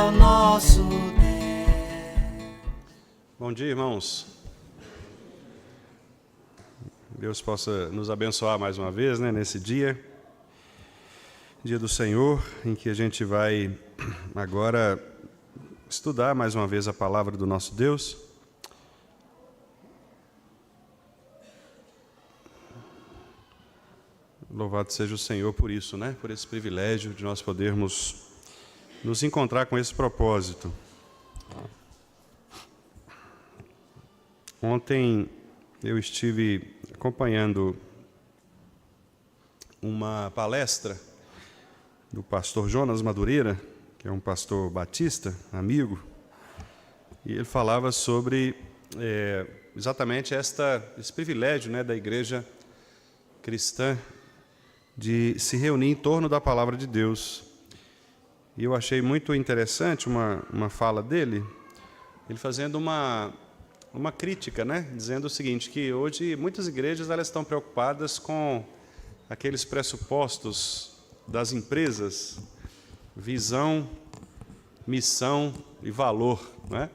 é o nosso Deus. Bom dia, irmãos. Deus possa nos abençoar mais uma vez, né, nesse dia do Senhor, em que a gente vai agora estudar mais uma vez a palavra do nosso Deus. Louvado seja o Senhor por isso, né? Por esse privilégio de nós podermos nos encontrar com esse propósito. Ontem eu estive acompanhando uma palestra do pastor Jonas Madureira, que é um pastor batista, amigo, e ele falava sobre exatamente esse privilégio, né, da igreja cristã de se reunir em torno da palavra de Deus. E eu achei muito interessante uma fala dele, ele fazendo uma crítica, né? Dizendo o seguinte, que hoje muitas igrejas elas estão preocupadas com aqueles pressupostos das empresas, visão, missão e valor, né?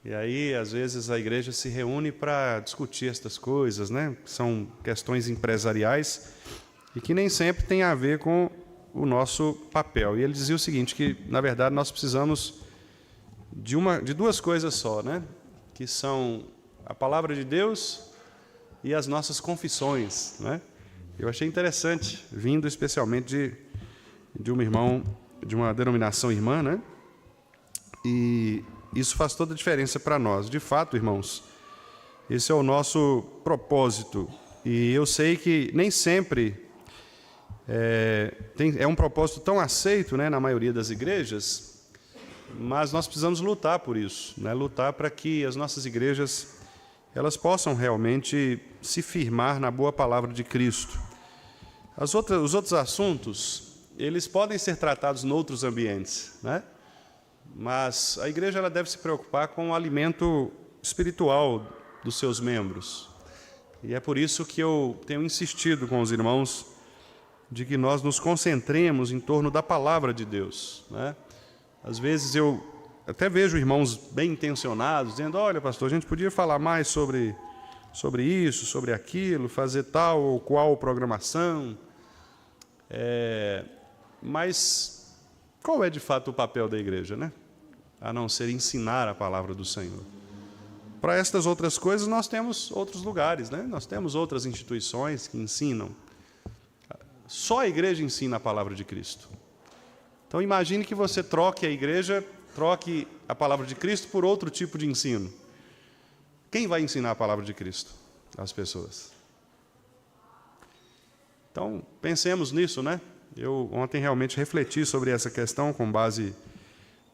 E aí, às vezes, a igreja se reúne para discutir estas coisas, né? São questões empresariais e que nem sempre tem a ver com o nosso papel. E ele dizia o seguinte, que, na verdade, nós precisamos de duas coisas só, né? Que são a palavra de Deus e as nossas confissões, né? Eu achei interessante, vindo especialmente de um irmão, de uma denominação irmã, né? E isso faz toda a diferença para nós. De fato, irmãos, esse é o nosso propósito. E eu sei que nem sempre é um propósito tão aceito, né, na maioria das igrejas, mas nós precisamos lutar por isso, né? Lutar para que as nossas igrejas elas possam realmente se firmar na boa palavra de Cristo. Os outros assuntos, eles podem ser tratados em outros ambientes, né? Mas a igreja ela deve se preocupar com o alimento espiritual dos seus membros. E é por isso que eu tenho insistido com os irmãos de que nós nos concentremos em torno da palavra de Deus, né? Às vezes eu até vejo irmãos bem intencionados, dizendo, olha, pastor, a gente podia falar mais sobre isso, sobre aquilo, fazer tal ou qual programação. Mas qual é de fato o papel da igreja, né? A não ser ensinar a palavra do Senhor. Para estas outras coisas nós temos outros lugares, né? Nós temos outras instituições que ensinam. Só a igreja ensina a palavra de Cristo. Então imagine que você troque a palavra de Cristo por outro tipo de ensino. Quem vai ensinar a palavra de Cristo? As pessoas. Então pensemos nisso, né? Eu ontem realmente refleti sobre essa questão com base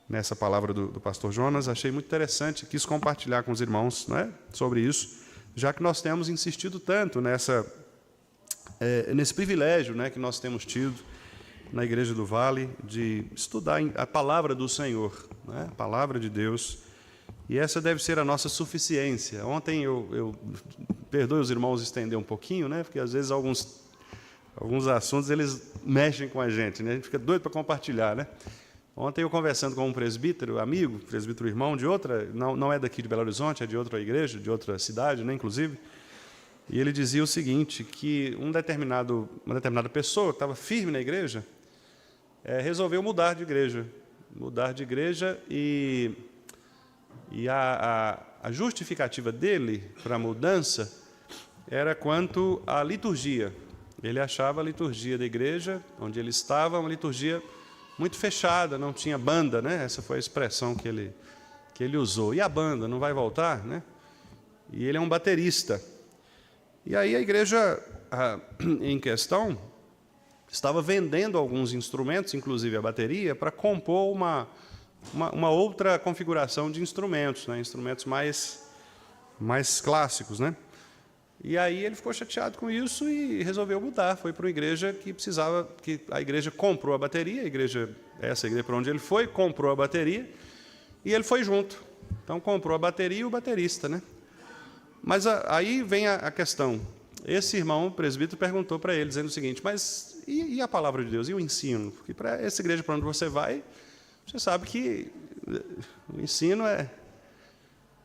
nessa palavra do pastor Jonas. Achei muito interessante, quis compartilhar com os irmãos, né, sobre isso, já que nós temos insistido tanto nesse privilégio, né, que nós temos tido na Igreja do Vale de estudar a palavra do Senhor, né, a palavra de Deus, e essa deve ser a nossa suficiência. Ontem eu perdoe os irmãos estender um pouquinho, né, porque às vezes alguns assuntos eles mexem com a gente, né, a gente fica doido para compartilhar, né. Ontem eu conversando com um presbítero, amigo, presbítero irmão de outra, não é daqui de Belo Horizonte, é de outra igreja, de outra cidade, né, inclusive, e ele dizia o seguinte, que uma determinada pessoa que estava firme na igreja, resolveu mudar de igreja e a justificativa dele para a mudança era quanto à liturgia. Ele achava a liturgia da igreja, onde ele estava, uma liturgia muito fechada, não tinha banda, né? Essa foi a expressão que ele usou. E a banda, não vai voltar, né? E ele é um baterista. E aí a igreja em questão estava vendendo alguns instrumentos, inclusive a bateria, para compor uma outra configuração de instrumentos, né? Instrumentos mais clássicos, né? E aí ele ficou chateado com isso e resolveu mudar. Foi para uma igreja que a igreja comprou a bateria, essa igreja para onde ele foi, comprou a bateria, e ele foi junto. Então comprou a bateria e o baterista, né? Mas aí vem a questão. Esse irmão, o presbítero, perguntou para ele, dizendo o seguinte, mas e a palavra de Deus, e o ensino? Porque para essa igreja para onde você vai, Você sabe que o ensino é...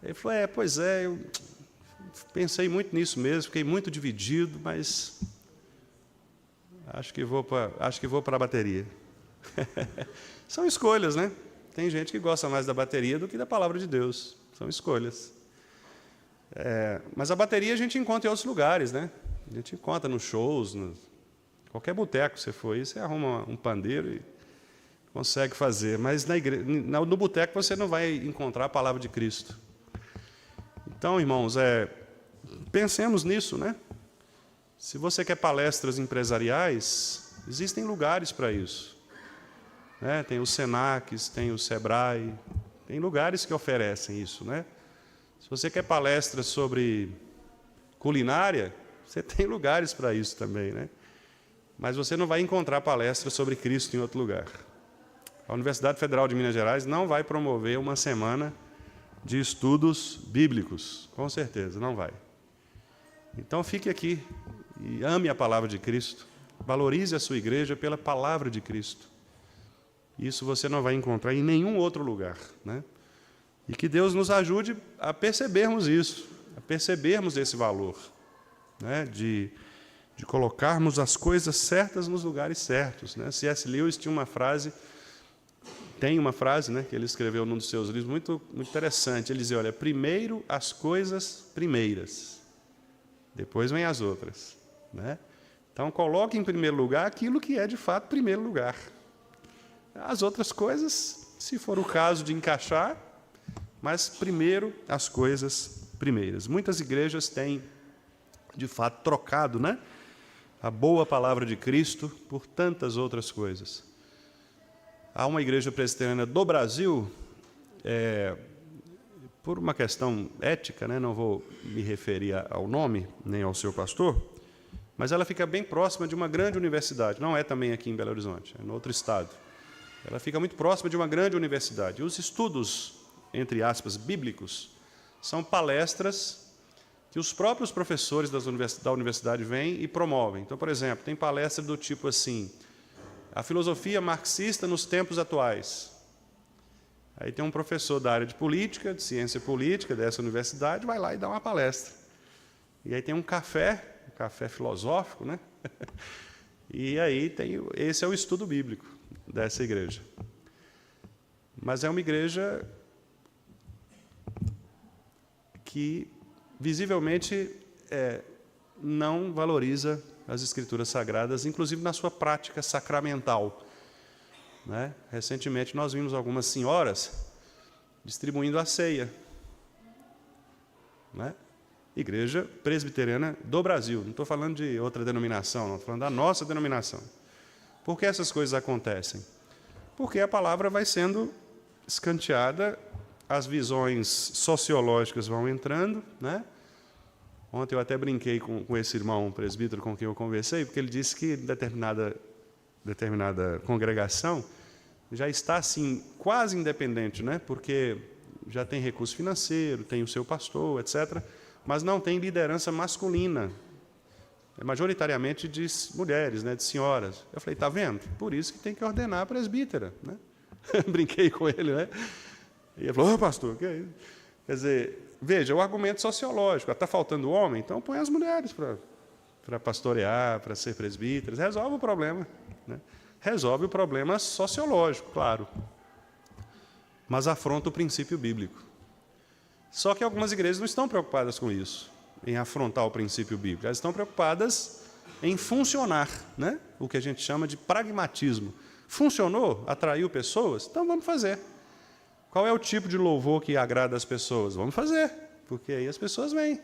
Ele falou, pois é, eu pensei muito nisso mesmo, fiquei muito dividido, mas acho que vou para a bateria. São escolhas, né? Tem gente que gosta mais da bateria do que da palavra de Deus. São escolhas. Mas a bateria a gente encontra em outros lugares, né? A gente encontra nos shows, qualquer boteco que você for aí, você arruma um pandeiro e consegue fazer. Mas no boteco você não vai encontrar a palavra de Cristo. Então, irmãos, pensemos nisso, né? Se você quer palestras empresariais, existem lugares para isso. Né? Tem os Senacs, tem o Sebrae, tem lugares que oferecem isso, né? Se você quer palestras sobre culinária, você tem lugares para isso também, né? Mas você não vai encontrar palestras sobre Cristo em outro lugar. A Universidade Federal de Minas Gerais não vai promover uma semana de estudos bíblicos, com certeza, não vai. Então fique aqui e ame a palavra de Cristo, valorize a sua igreja pela palavra de Cristo. Isso você não vai encontrar em nenhum outro lugar, né? E que Deus nos ajude a percebermos isso, a percebermos esse valor, né? De colocarmos as coisas certas nos lugares certos, né? C.S. Lewis tem uma frase, né, que ele escreveu num dos seus livros, muito, muito interessante. Ele dizia, olha, primeiro as coisas primeiras, depois vem as outras, né? Então, coloque em primeiro lugar aquilo que é, de fato, primeiro lugar. As outras coisas, se for o caso de encaixar, mas primeiro as coisas primeiras. Muitas igrejas têm, de fato, trocado, né, a boa palavra de Cristo por tantas outras coisas. Há uma igreja presbiteriana do Brasil, por uma questão ética, né, não vou me referir ao nome, nem ao seu pastor, mas ela fica bem próxima de uma grande universidade. Não é também aqui em Belo Horizonte, é em outro estado. Ela fica muito próxima de uma grande universidade. E os estudos, entre aspas, bíblicos, são palestras que os próprios professores da universidade vêm e promovem. Então, por exemplo, tem palestra do tipo assim, a filosofia marxista nos tempos atuais. Aí tem um professor da área de política, de ciência política, dessa universidade, vai lá e dá uma palestra. E aí tem um café filosófico, né? E aí esse é o estudo bíblico dessa igreja. Mas é uma igreja que, visivelmente, não valoriza as Escrituras Sagradas, inclusive na sua prática sacramental. Né? Recentemente, nós vimos algumas senhoras distribuindo a ceia. Né? Igreja Presbiteriana do Brasil. Não estou falando de outra denominação, não, estou falando da nossa denominação. Por que essas coisas acontecem? Porque a palavra vai sendo escanteada, as visões sociológicas vão entrando, né? Ontem eu até brinquei com esse irmão presbítero com quem eu conversei, porque ele disse que determinada congregação já está assim quase independente, né? Porque já tem recurso financeiro, tem o seu pastor, etc., mas não tem liderança masculina. É majoritariamente de mulheres, né, de senhoras. Eu falei, está vendo? Por isso que tem que ordenar a presbítera. Né? Brinquei com ele, né? E ele falou, pastor, o que é isso? Quer dizer, veja, o argumento sociológico. Está faltando homem? Então põe as mulheres para pastorear, para ser presbíteras. Resolve o problema. Né? Resolve o problema sociológico, claro. Mas afronta o princípio bíblico. Só que algumas igrejas não estão preocupadas com isso, em afrontar o princípio bíblico. Elas estão preocupadas em funcionar, né? O que a gente chama de pragmatismo. Funcionou? Atraiu pessoas? Então vamos fazer. Qual é o tipo de louvor que agrada as pessoas? Vamos fazer, porque aí as pessoas vêm.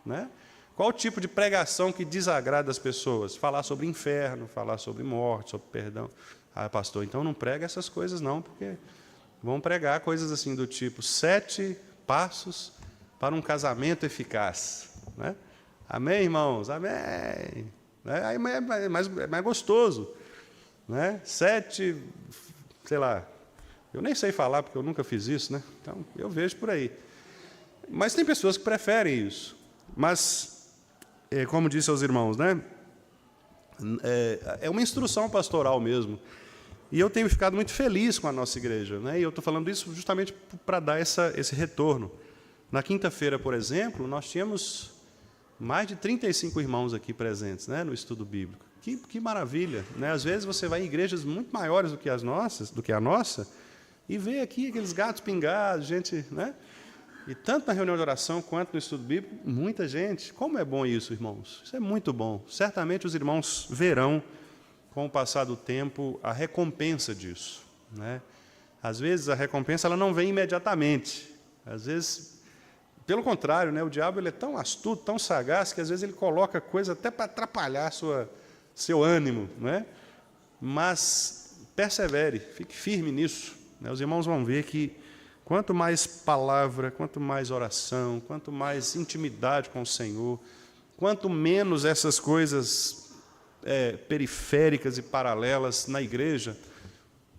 Né? Qual o tipo de pregação que desagrada as pessoas? Falar sobre inferno, falar sobre morte, sobre perdão. Ah, pastor, então não prega essas coisas não, porque vão pregar coisas assim do tipo 7 passos para um casamento eficaz. Né? Amém, irmãos? Amém. Né? Aí é mais gostoso. Né? 7, sei lá, eu nem sei falar porque eu nunca fiz isso, né? Então eu vejo por aí. Mas tem pessoas que preferem isso. Mas, como disse aos irmãos, né? É uma instrução pastoral mesmo. E eu tenho ficado muito feliz com a nossa igreja, né? E eu estou falando isso justamente para dar esse retorno. Na quinta-feira, por exemplo, nós tínhamos mais de 35 irmãos aqui presentes, né, no estudo bíblico. Que maravilha, né? Às vezes você vai em igrejas muito maiores do que a nossa, e vê aqui aqueles gatos pingados, gente, né? E tanto na reunião de oração quanto no estudo bíblico, muita gente. Como é bom isso, irmãos? Isso é muito bom. Certamente os irmãos verão, com o passar do tempo, a recompensa disso, né? Às vezes a recompensa ela não vem imediatamente. Às vezes, pelo contrário, né? O diabo ele é tão astuto, tão sagaz, que às vezes ele coloca coisa até para atrapalhar seu ânimo, né? Mas persevere, fique firme nisso, né? Os irmãos vão ver que quanto mais palavra, quanto mais oração, quanto mais intimidade com o Senhor, quanto menos essas coisas periféricas e paralelas na igreja,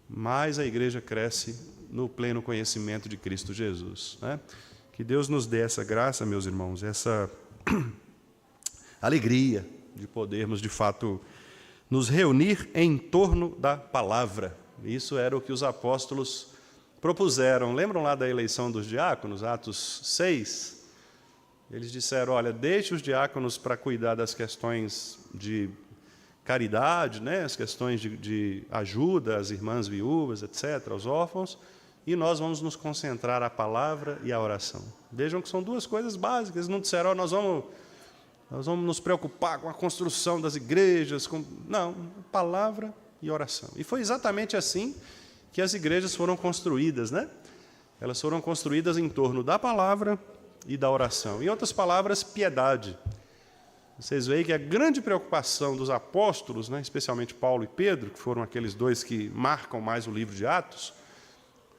mais a igreja cresce no pleno conhecimento de Cristo Jesus, né? Que Deus nos dê essa graça, meus irmãos, essa alegria de podermos, de fato, nos reunir em torno da palavra. Isso era o que os apóstolos propuseram. Lembram lá da eleição dos diáconos, Atos 6? Eles disseram, olha, deixe os diáconos para cuidar das questões de caridade, né, as questões de ajuda às irmãs viúvas, etc., aos órfãos, e nós vamos nos concentrar a palavra e a oração. Vejam que são duas coisas básicas. Eles não disseram, nós vamos nos preocupar com a construção das igrejas. Não, palavra e oração. E foi exatamente assim que as igrejas foram construídas, né? Elas foram construídas em torno da palavra e da oração. Em outras palavras, piedade. Vocês veem que a grande preocupação dos apóstolos, né, especialmente Paulo e Pedro, que foram aqueles dois que marcam mais o livro de Atos,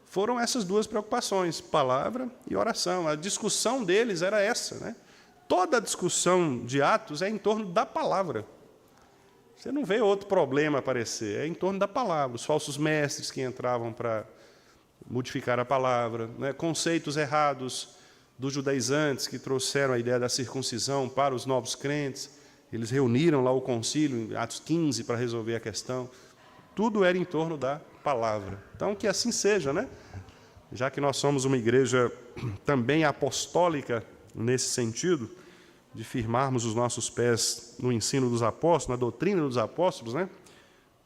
foram essas duas preocupações, palavra e oração. A discussão deles era essa, né? Toda a discussão de Atos é em torno da palavra. Você não vê outro problema aparecer, é em torno da palavra. Os falsos mestres que entravam para modificar a palavra, né? Conceitos errados dos judaizantes que trouxeram a ideia da circuncisão para os novos crentes. Eles reuniram lá o concílio, em Atos 15, para resolver a questão. Tudo era em torno da palavra. Então, que assim seja, né? Já que nós somos uma igreja também apostólica nesse sentido, de firmarmos os nossos pés no ensino dos apóstolos, na doutrina dos apóstolos, né?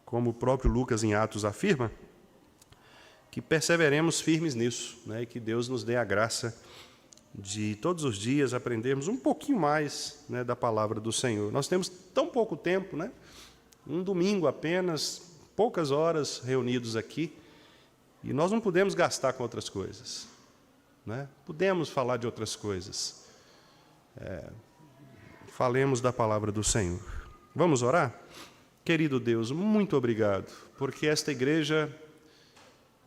Como o próprio Lucas em Atos afirma, que perseveremos firmes nisso, né? E que Deus nos dê a graça de todos os dias aprendermos um pouquinho mais, né, da palavra do Senhor. Nós temos tão pouco tempo, né? Um domingo apenas, poucas horas reunidos aqui, e nós não podemos gastar com outras coisas, né? Podemos falar de outras coisas. Falemos da palavra do Senhor. Vamos orar? Querido Deus, muito obrigado, porque esta igreja,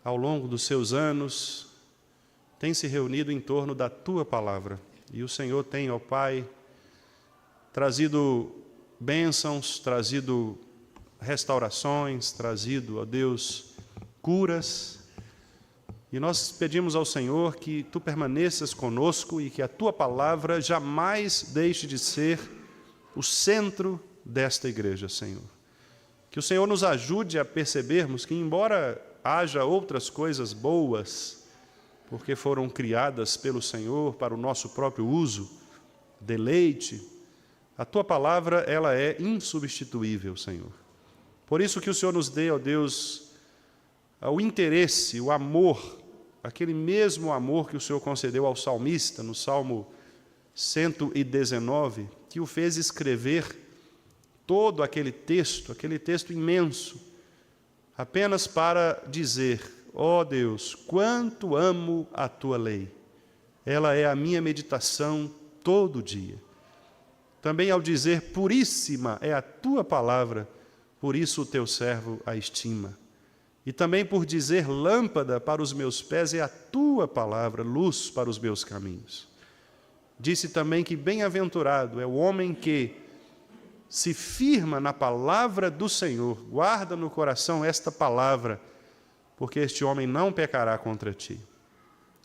ao longo dos seus anos, tem se reunido em torno da Tua palavra. E o Senhor tem, ó Pai, trazido bênçãos, trazido restaurações, trazido, ó Deus, curas. E nós pedimos ao Senhor que Tu permaneças conosco e que a Tua palavra jamais deixe de ser o centro desta igreja, Senhor. Que o Senhor nos ajude a percebermos que, embora haja outras coisas boas, porque foram criadas pelo Senhor para o nosso próprio uso, deleite, a Tua palavra, ela é insubstituível, Senhor. Por isso que o Senhor nos dê, ó Deus, o interesse, o amor, aquele mesmo amor que o Senhor concedeu ao salmista, no Salmo 119, que o fez escrever todo aquele texto imenso, apenas para dizer, ó Deus, quanto amo a Tua lei. Ela é a minha meditação todo dia. Também ao dizer, puríssima é a Tua palavra, por isso o Teu servo a estima. E também por dizer, lâmpada para os meus pés é a Tua palavra, luz para os meus caminhos. Disse também que bem-aventurado é o homem que se firma na palavra do Senhor, guarda no coração esta palavra, porque este homem não pecará contra Ti.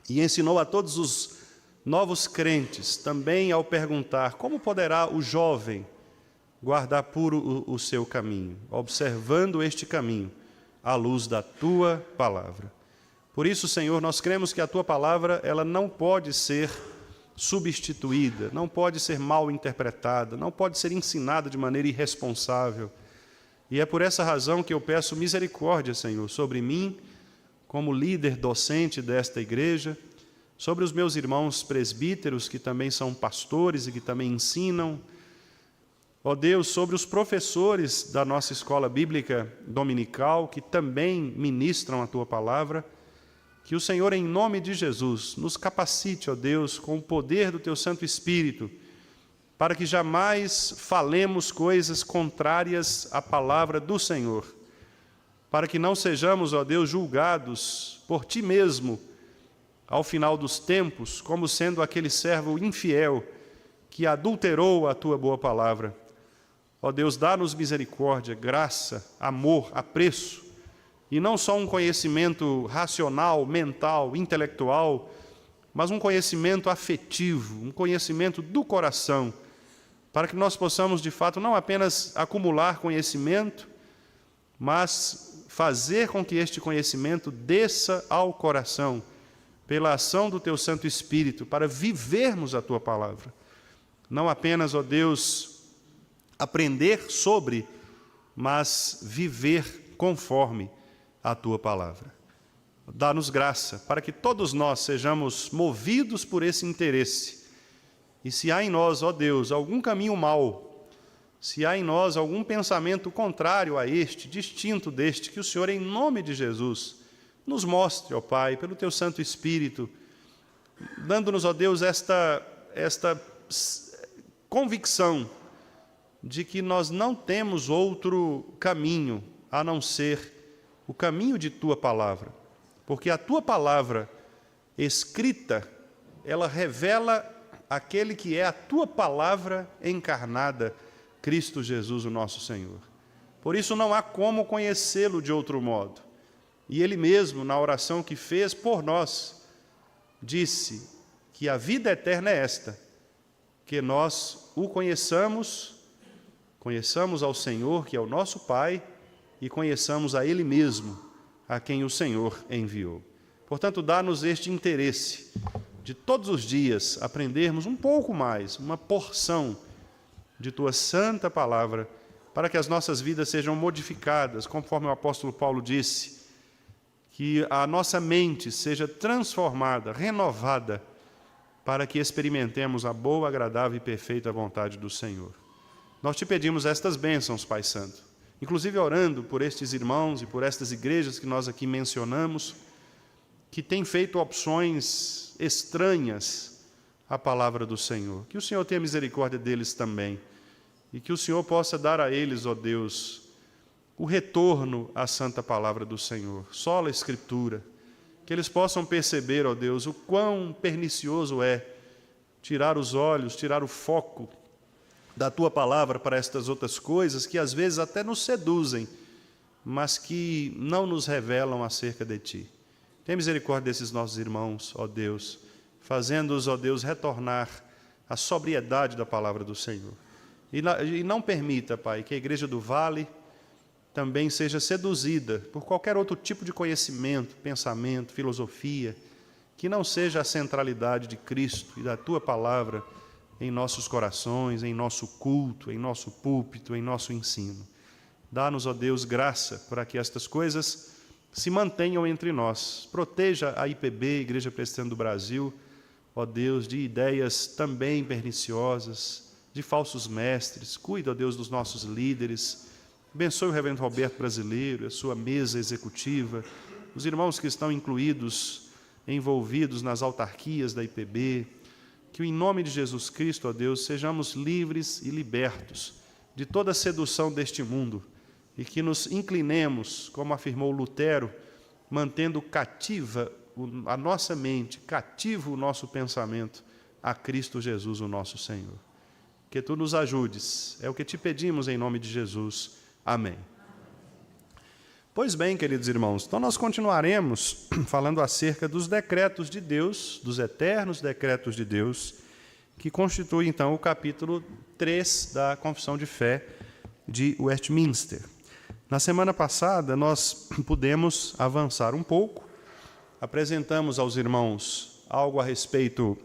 E ensinou a todos os novos crentes, também ao perguntar, como poderá o jovem guardar puro o seu caminho? Observando este caminho, à luz da tua palavra. Por isso, Senhor, nós cremos que a tua palavra ela não pode ser substituída, não pode ser mal interpretada, não pode ser ensinada de maneira irresponsável. E é por essa razão que eu peço misericórdia, Senhor, sobre mim, como líder docente desta igreja, sobre os meus irmãos presbíteros, que também são pastores e que também ensinam. Ó Deus, sobre os professores da nossa escola bíblica dominical, que também ministram a tua palavra, que o Senhor, em nome de Jesus, nos capacite, ó Deus, com o poder do teu Santo Espírito, para que jamais falemos coisas contrárias à palavra do Senhor, para que não sejamos, ó Deus, julgados por ti mesmo, ao final dos tempos, como sendo aquele servo infiel que adulterou a tua boa palavra. Ó Deus, dá-nos misericórdia, graça, amor, apreço, e não só um conhecimento racional, mental, intelectual, mas um conhecimento afetivo, um conhecimento do coração, para que nós possamos, de fato, não apenas acumular conhecimento, mas fazer com que este conhecimento desça ao coração, pela ação do teu Santo Espírito, para vivermos a tua palavra. Não apenas, ó Deus, aprender sobre, mas viver conforme a tua palavra. Dá-nos graça para que todos nós sejamos movidos por esse interesse. E se há em nós, ó Deus, algum caminho mau, se há em nós algum pensamento contrário a este, distinto deste, que o Senhor, em nome de Jesus, nos mostre, ó Pai, pelo teu Santo Espírito, dando-nos, ó Deus, esta convicção de que nós não temos outro caminho a não ser o caminho de tua palavra, porque a tua palavra escrita, ela revela aquele que é a tua palavra encarnada, Cristo Jesus, o nosso Senhor. Por isso não há como conhecê-lo de outro modo. E ele mesmo, na oração que fez por nós, disse que a vida eterna é esta, que nós o conheçamos ao Senhor, que é o nosso Pai, e conheçamos a Ele mesmo, a quem o Senhor enviou. Portanto, dá-nos este interesse de todos os dias aprendermos um pouco mais, uma porção de Tua santa palavra, para que as nossas vidas sejam modificadas, conforme o apóstolo Paulo disse, que a nossa mente seja transformada, renovada, para que experimentemos a boa, agradável e perfeita vontade do Senhor. Nós te pedimos estas bênçãos, Pai Santo, inclusive orando por estes irmãos e por estas igrejas que nós aqui mencionamos, que têm feito opções estranhas à palavra do Senhor. Que o Senhor tenha misericórdia deles também, e que o Senhor possa dar a eles, ó Deus, o retorno à santa palavra do Senhor, sola Escritura, que eles possam perceber, ó Deus, o quão pernicioso é tirar os olhos, tirar o foco da Tua palavra para estas outras coisas que às vezes até nos seduzem, mas que não nos revelam acerca de Ti. Tem misericórdia desses nossos irmãos, ó Deus, fazendo-os, ó Deus, retornar à sobriedade da palavra do Senhor. E não permita, Pai, que a Igreja do Vale também seja seduzida por qualquer outro tipo de conhecimento, pensamento, filosofia, que não seja a centralidade de Cristo e da Tua palavra em nossos corações, em nosso culto, em nosso púlpito, em nosso ensino. Dá-nos, ó Deus, graça para que estas coisas se mantenham entre nós. Proteja a IPB, Igreja Presbiteriana do Brasil, ó Deus, de ideias também perniciosas, de falsos mestres. Cuida, ó Deus, dos nossos líderes. Abençoe o reverendo Roberto Brasileiro, a sua mesa executiva, os irmãos que estão envolvidos nas autarquias da IPB, que em nome de Jesus Cristo, ó Deus, sejamos livres e libertos de toda a sedução deste mundo e que nos inclinemos, como afirmou Lutero, mantendo cativa a nossa mente, cativo o nosso pensamento a Cristo Jesus, o nosso Senhor. Que Tu nos ajudes, é o que te pedimos em nome de Jesus. Amém. Pois bem, queridos irmãos, então nós continuaremos falando acerca dos decretos de Deus, dos eternos decretos de Deus, que constitui então o capítulo 3 da Confissão de Fé de Westminster. Na semana passada, nós pudemos avançar um pouco, apresentamos aos irmãos algo a respeito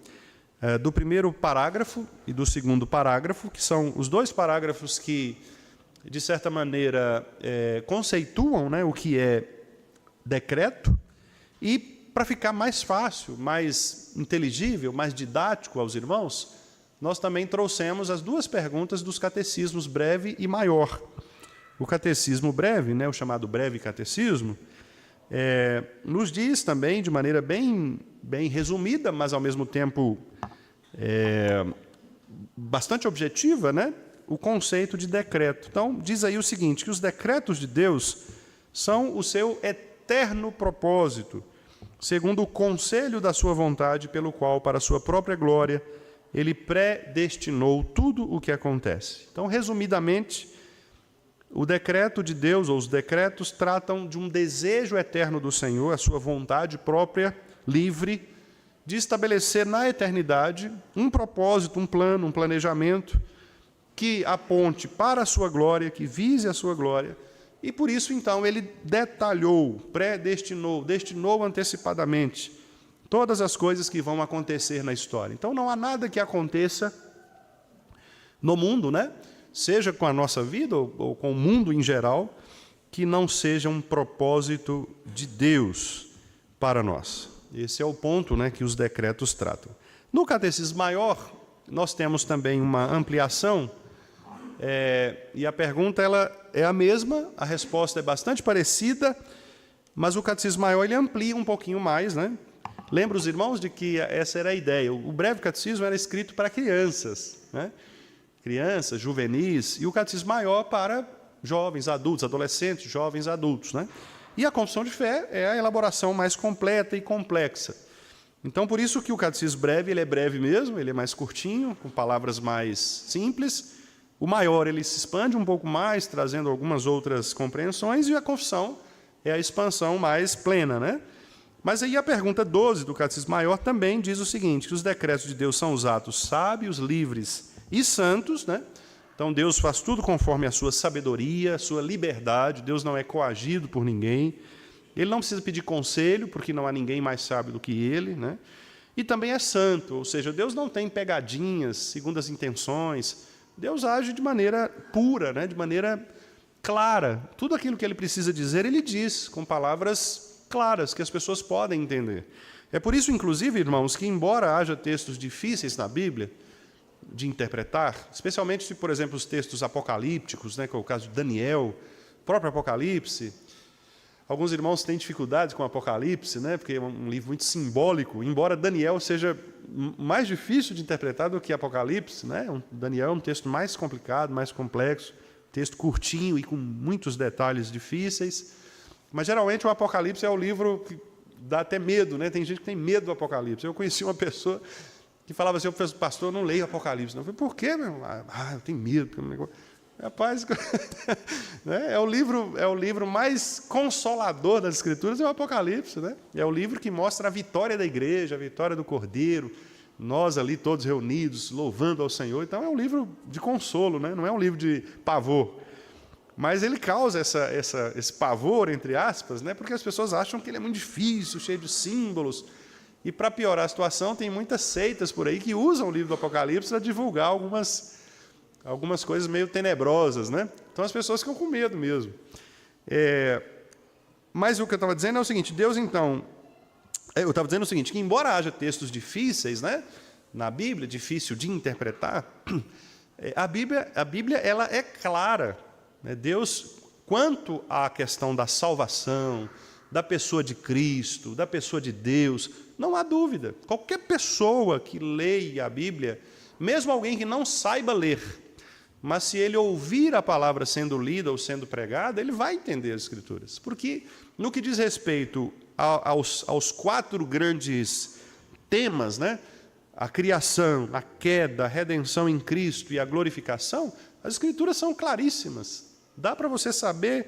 do primeiro parágrafo e do segundo parágrafo, que são os dois parágrafos que, de certa maneira, conceituam, né, o que é decreto, e para ficar mais fácil, mais inteligível, mais didático aos irmãos, nós também trouxemos as duas perguntas dos catecismos breve e maior. O catecismo breve, né, o chamado breve catecismo, nos diz também, de maneira bem resumida, mas ao mesmo tempo bastante objetiva, né, o conceito de decreto. Então, diz aí o seguinte, que os decretos de Deus são o seu eterno propósito, segundo o conselho da sua vontade, pelo qual, para a sua própria glória, ele predestinou tudo o que acontece. Então, resumidamente, o decreto de Deus, ou os decretos, tratam de um desejo eterno do Senhor, a sua vontade própria, livre, de estabelecer na eternidade um propósito, um plano, um planejamento que aponte para a sua glória, que vise a sua glória, e por isso, então, ele detalhou, predestinou, destinou antecipadamente todas as coisas que vão acontecer na história. Então, não há nada que aconteça no mundo, né? Seja com a nossa vida ou com o mundo em geral, que não seja um propósito de Deus para nós. Esse é o ponto, né, que os decretos tratam. No Catecismo Maior, nós temos também uma ampliação, e a pergunta ela é a mesma, a resposta é bastante parecida, mas o Catecismo Maior ele amplia um pouquinho mais, né? Lembra os irmãos de que essa era a ideia. O breve catecismo era escrito para crianças, né? Crianças, juvenis, e o Catecismo Maior para jovens, adultos, adolescentes, jovens, adultos, né? E a confissão de fé é a elaboração mais completa e complexa. Então, por isso que o Catecismo breve, ele é breve mesmo, ele é mais curtinho, com palavras mais simples. O maior, ele se expande um pouco mais, trazendo algumas outras compreensões, e a confissão é a expansão mais plena, né? Mas aí a pergunta 12 do Catecismo Maior também diz o seguinte, que os decretos de Deus são os atos sábios, livres e santos, né? Então Deus faz tudo conforme a sua sabedoria, a sua liberdade, Deus não é coagido por ninguém, ele não precisa pedir conselho, porque não há ninguém mais sábio do que ele, né? E também é santo, ou seja, Deus não tem pegadinhas, segundo as intenções, Deus age de maneira pura, né? De maneira clara. Tudo aquilo que ele precisa dizer, ele diz, com palavras claras, que as pessoas podem entender. É por isso, inclusive, irmãos, que embora haja textos difíceis na Bíblia de interpretar, especialmente se, por exemplo, os textos apocalípticos, né, que é o caso de Daniel, o próprio Apocalipse, alguns irmãos têm dificuldades com o Apocalipse, né, porque é um livro muito simbólico, embora Daniel seja mais difícil de interpretar do que Apocalipse, né? Daniel é um texto mais complicado, mais complexo, texto curtinho e com muitos detalhes difíceis, mas geralmente o Apocalipse é o livro que dá até medo, né? Tem gente que tem medo do Apocalipse. Eu conheci uma pessoa que falava assim, pastor, eu não leio Apocalipse. Não. Eu falei, por quê, meu irmão? Eu tenho medo. Rapaz, né? É o livro mais consolador das Escrituras, é o Apocalipse, né? É o livro que mostra a vitória da igreja, a vitória do Cordeiro, nós ali todos reunidos, louvando ao Senhor. Então é um livro de consolo, né? Não é um livro de pavor. Mas ele causa esse pavor, entre aspas, né? Porque as pessoas acham que ele é muito difícil, cheio de símbolos. E para piorar a situação, tem muitas seitas por aí que usam o livro do Apocalipse para divulgar algumas coisas meio tenebrosas, né? Então as pessoas ficam com medo mesmo. Mas o que eu estava dizendo é o seguinte, Deus então... Eu estava dizendo o seguinte, que embora haja textos difíceis, né, na Bíblia, difícil de interpretar, a Bíblia ela é clara, né? Deus, quanto à questão da salvação, da pessoa de Cristo, da pessoa de Deus, não há dúvida. Qualquer pessoa que leia a Bíblia, mesmo alguém que não saiba ler, mas se ele ouvir a palavra sendo lida ou sendo pregada, ele vai entender as Escrituras. Porque, no que diz respeito aos quatro grandes temas, né? A criação, a queda, a redenção em Cristo e a glorificação, as Escrituras são claríssimas. Dá para você saber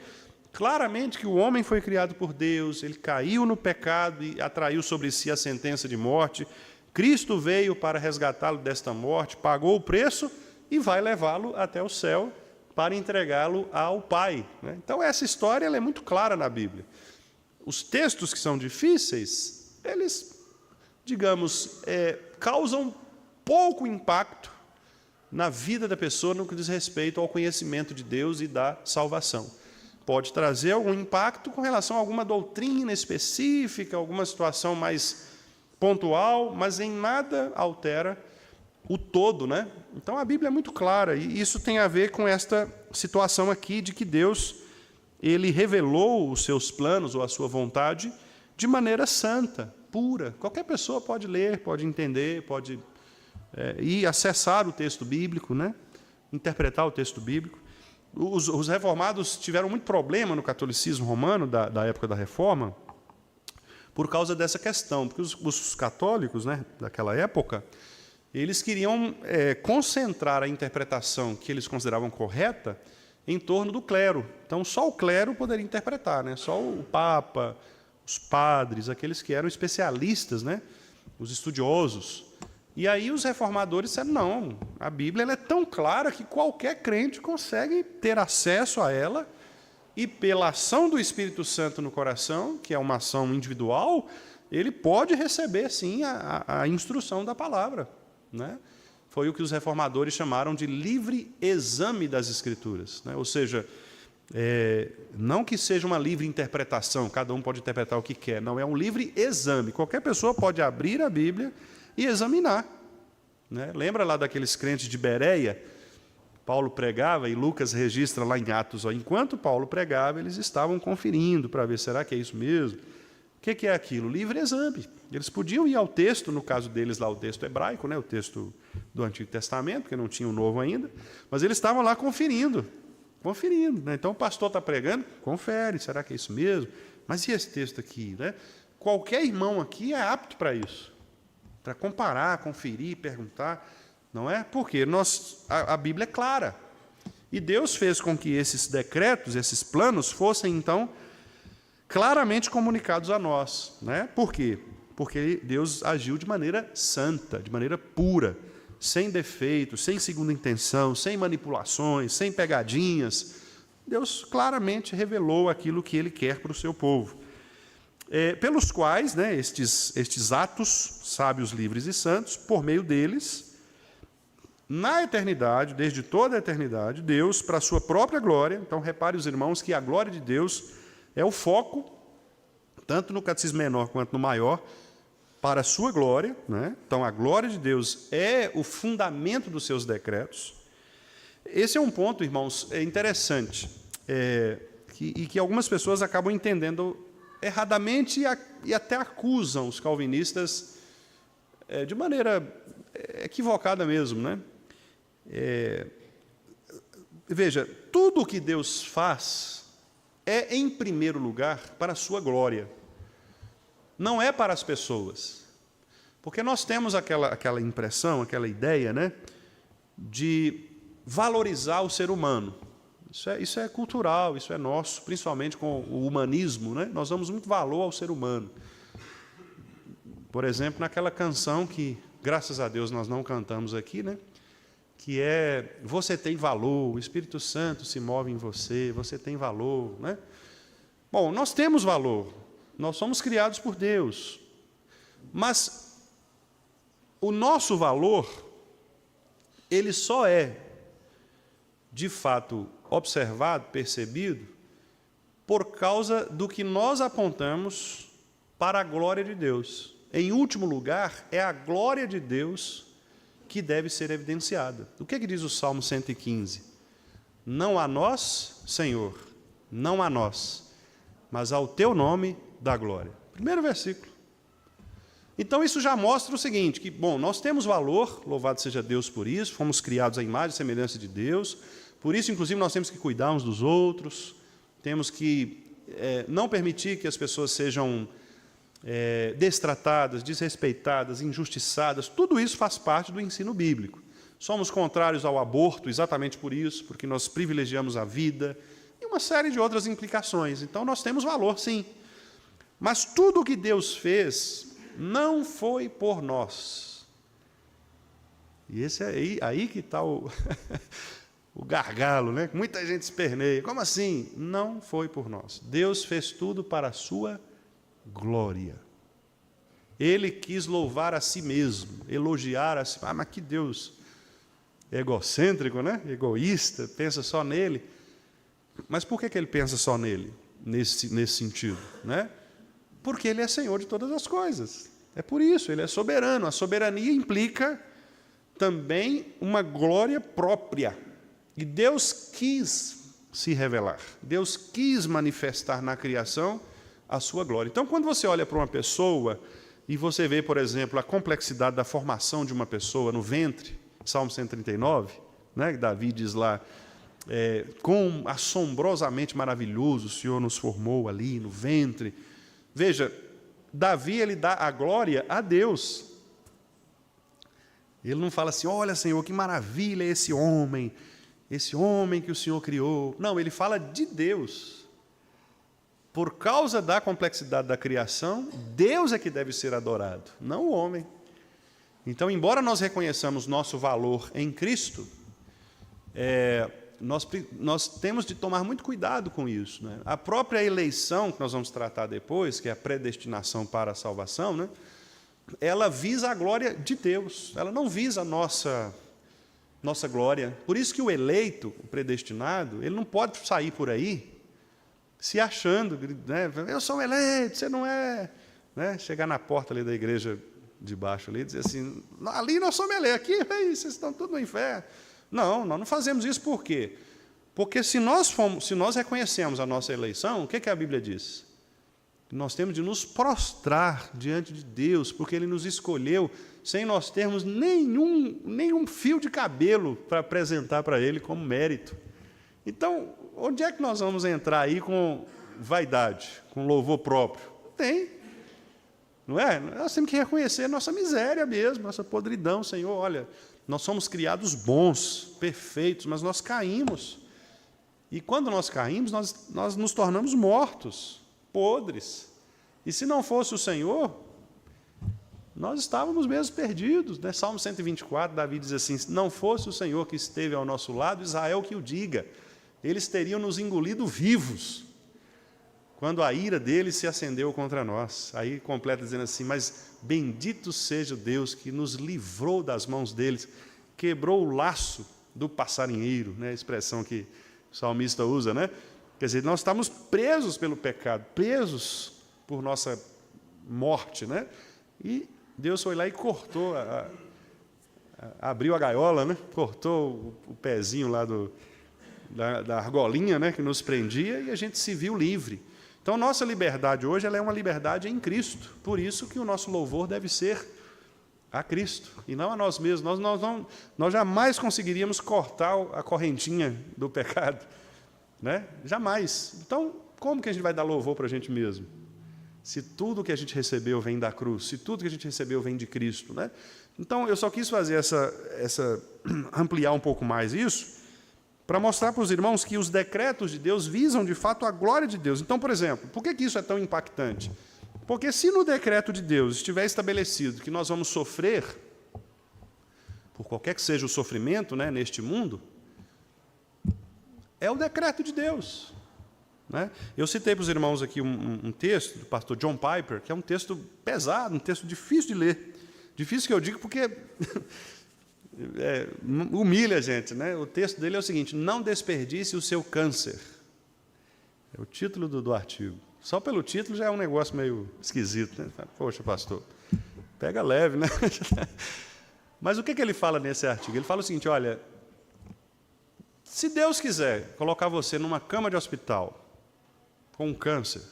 claramente que o homem foi criado por Deus, ele caiu no pecado e atraiu sobre si a sentença de morte. Cristo veio para resgatá-lo desta morte, pagou o preço e vai levá-lo até o céu para entregá-lo ao Pai. Então, essa história ela é muito clara na Bíblia. Os textos que são difíceis, eles, digamos, causam pouco impacto na vida da pessoa no que diz respeito ao conhecimento de Deus e da salvação. Pode trazer algum impacto com relação a alguma doutrina específica, alguma situação mais pontual, mas em nada altera o todo, né? Então a Bíblia é muito clara, e isso tem a ver com esta situação aqui de que Deus, ele revelou os seus planos ou a sua vontade de maneira santa, pura. Qualquer pessoa pode ler, pode entender, pode ir acessar o texto bíblico, né? Interpretar o texto bíblico. Os reformados tiveram muito problema no catolicismo romano da época da Reforma por causa dessa questão, porque os católicos, né, daquela época, eles queriam concentrar a interpretação que eles consideravam correta em torno do clero. Então, só o clero poderia interpretar, né? Só o Papa, os padres, aqueles que eram especialistas, né? Os estudiosos. E aí os reformadores disseram, não, a Bíblia ela é tão clara que qualquer crente consegue ter acesso a ela e, pela ação do Espírito Santo no coração, que é uma ação individual, ele pode receber, sim, a instrução da palavra, né? Foi o que os reformadores chamaram de livre exame das Escrituras, né? Ou seja, não que seja uma livre interpretação, cada um pode interpretar o que quer, não, é um livre exame. Qualquer pessoa pode abrir a Bíblia e examinar, né? Lembra lá daqueles crentes de Bereia? Paulo pregava, e Lucas registra lá em Atos, enquanto Paulo pregava, eles estavam conferindo para ver, será que é isso mesmo? O que é aquilo? Livre exame. Eles podiam ir ao texto, no caso deles lá o texto hebraico, né? O texto do Antigo Testamento, porque não tinha o Novo ainda, mas eles estavam lá conferindo, né? Então o pastor está pregando, confere, será que é isso mesmo? Mas e esse texto aqui, né? Qualquer irmão aqui é apto para isso, para comparar, conferir, perguntar, não é? Porque a Bíblia é clara. E Deus fez com que esses decretos, esses planos, fossem, então, claramente comunicados a nós, né? Por quê? Porque Deus agiu de maneira santa, de maneira pura, sem defeito, sem segunda intenção, sem manipulações, sem pegadinhas. Deus claramente revelou aquilo que Ele quer para o seu povo. Pelos quais, né, estes atos sábios, livres e santos, por meio deles, na eternidade, desde toda a eternidade, Deus, para a sua própria glória, então repare os irmãos que a glória de Deus é o foco, tanto no catecismo menor quanto no maior, para a sua glória, né? Então a glória de Deus é o fundamento dos seus decretos. Esse é um ponto, irmãos, interessante, que algumas pessoas acabam entendendo erradamente e até acusam os calvinistas de maneira equivocada mesmo, né? Veja, tudo o que Deus faz é, em primeiro lugar, para a sua glória. Não é para as pessoas. Porque nós temos aquela impressão, aquela ideia, né, de valorizar o ser humano. Isso é cultural, isso é nosso, principalmente com o humanismo, né? Nós damos muito valor ao ser humano. Por exemplo, naquela canção que, graças a Deus, nós não cantamos aqui, né? Que é, você tem valor, o Espírito Santo se move em você, você tem valor, né? Bom, nós temos valor, nós somos criados por Deus, mas o nosso valor, ele só é, de fato, observado, percebido, por causa do que nós apontamos para a glória de Deus. Em último lugar, é a glória de Deus que deve ser evidenciada. O que é que diz o Salmo 115? Não a nós, Senhor, não a nós, mas ao teu nome dá glória. Primeiro versículo. Então isso já mostra o seguinte, que, bom, nós temos valor, louvado seja Deus por isso, fomos criados à imagem e semelhança de Deus, por isso, inclusive, nós temos que cuidar uns dos outros, temos que não permitir que as pessoas sejam destratadas, desrespeitadas, injustiçadas. Tudo isso faz parte do ensino bíblico. Somos contrários ao aborto exatamente por isso, porque nós privilegiamos a vida e uma série de outras implicações. Então, nós temos valor, sim. Mas tudo o que Deus fez não foi por nós. E esse é aí que está o o gargalo, né? Muita gente esperneia. Como assim? Não foi por nós. Deus fez tudo para a sua glória. Ele quis louvar a si mesmo, elogiar a si. Ah, mas que Deus egocêntrico, né? Egoísta, pensa só nele. Mas por que ele pensa só nele, nesse sentido, né? Porque ele é Senhor de todas as coisas. É por isso, ele é soberano. A soberania implica também uma glória própria. E Deus quis se revelar. Deus quis manifestar na criação a sua glória. Então, quando você olha para uma pessoa e você vê, por exemplo, a complexidade da formação de uma pessoa no ventre, Salmo 139, né, que Davi diz lá, quão assombrosamente maravilhoso o Senhor nos formou ali no ventre. Veja, Davi, ele dá a glória a Deus. Ele não fala assim, olha, Senhor, que maravilha é esse homem que o Senhor criou. Não, ele fala de Deus. Por causa da complexidade da criação, Deus é que deve ser adorado, não o homem. Então, embora nós reconheçamos nosso valor em Cristo, nós temos de tomar muito cuidado com isso, né? A própria eleição, que nós vamos tratar depois, que é a predestinação para a salvação, né? Ela visa a glória de Deus, ela não visa a nossa glória. Por isso que o eleito, o predestinado, ele não pode sair por aí se achando, né? Eu sou eleito, você não é, né? Chegar na porta ali da igreja de baixo ali e dizer assim, ali nós somos eleitos, aqui vocês estão tudo no inferno. Não, nós não fazemos isso por quê? Porque se nós reconhecemos a nossa eleição, o que a Bíblia diz? Nós temos de nos prostrar diante de Deus, porque Ele nos escolheu sem nós termos nenhum fio de cabelo para apresentar para Ele como mérito. Então, onde é que nós vamos entrar aí com vaidade, com louvor próprio? Não tem. Não é? Nós temos que reconhecer a nossa miséria mesmo, nossa podridão, Senhor. Olha, nós somos criados bons, perfeitos, mas nós caímos. E quando nós caímos, nós nos tornamos mortos, podres. E se não fosse o Senhor, nós estávamos mesmo perdidos, né? Salmo 124, Davi diz assim, se não fosse o Senhor que esteve ao nosso lado, Israel que o diga, eles teriam nos engolido vivos, quando a ira deles se acendeu contra nós. Aí completa dizendo assim, mas bendito seja o Deus que nos livrou das mãos deles, quebrou o laço do passarinheiro, né? A expressão que o salmista usa, né? Quer dizer, nós estamos presos pelo pecado, presos por nossa morte, né? E Deus foi lá e cortou, abriu a gaiola, né? Cortou o pezinho lá da argolinha, né? Que nos prendia, e a gente se viu livre. Então, nossa liberdade hoje ela é uma liberdade em Cristo. Por isso que o nosso louvor deve ser a Cristo, e não a nós mesmos. Nós jamais conseguiríamos cortar a correntinha do pecado, né? Jamais. Então, como que a gente vai dar louvor para a gente mesmo? Se tudo que a gente recebeu vem da cruz, se tudo que a gente recebeu vem de Cristo, né? Então, eu só quis fazer ampliar um pouco mais isso, para mostrar para os irmãos que os decretos de Deus visam, de fato, a glória de Deus. Então, por exemplo, por que isso é tão impactante? Porque se no decreto de Deus estiver estabelecido que nós vamos sofrer, por qualquer que seja o sofrimento, né, neste mundo, é o decreto de Deus, né? Eu citei para os irmãos aqui um texto do pastor John Piper, que é um texto pesado, um texto difícil de ler. Difícil que eu digo porque humilha a gente, né? O texto dele é o seguinte, não desperdice o seu câncer. É o título do artigo. Só pelo título já é um negócio meio esquisito, né? Poxa, pastor, pega leve, né? Mas o que ele fala nesse artigo? Ele fala o seguinte, olha, se Deus quiser colocar você numa cama de hospital com um câncer,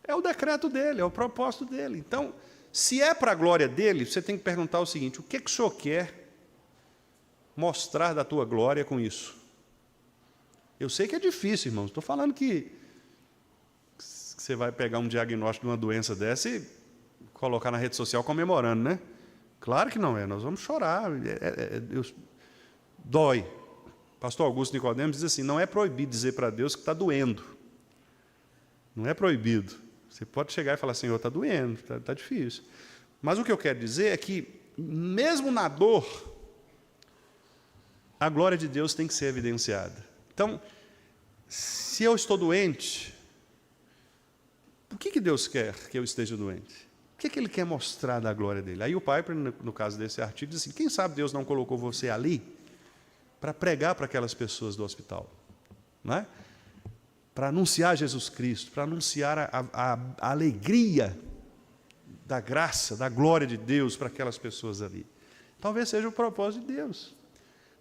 é o decreto dele, é o propósito dele. Então, se é para a glória dele, você tem que perguntar o seguinte, o que o Senhor quer mostrar da tua glória com isso? Eu sei que é difícil, irmãos, estou falando que você vai pegar um diagnóstico de uma doença dessa e colocar na rede social comemorando, né? Claro que não é, nós vamos chorar, dói. Pastor Augusto Nicodemos diz assim, não é proibido dizer para Deus que está doendo. Não é proibido. Você pode chegar e falar, Senhor, está doendo, está difícil. Mas o que eu quero dizer é que, mesmo na dor, a glória de Deus tem que ser evidenciada. Então, se eu estou doente, por que Deus quer que eu esteja doente? O que Ele quer mostrar da glória dele? Aí o Piper, no caso desse artigo, diz assim, quem sabe Deus não colocou você ali para pregar para aquelas pessoas do hospital, não é? Para anunciar Jesus Cristo, para anunciar a alegria da graça, da glória de Deus para aquelas pessoas ali. Talvez seja o propósito de Deus.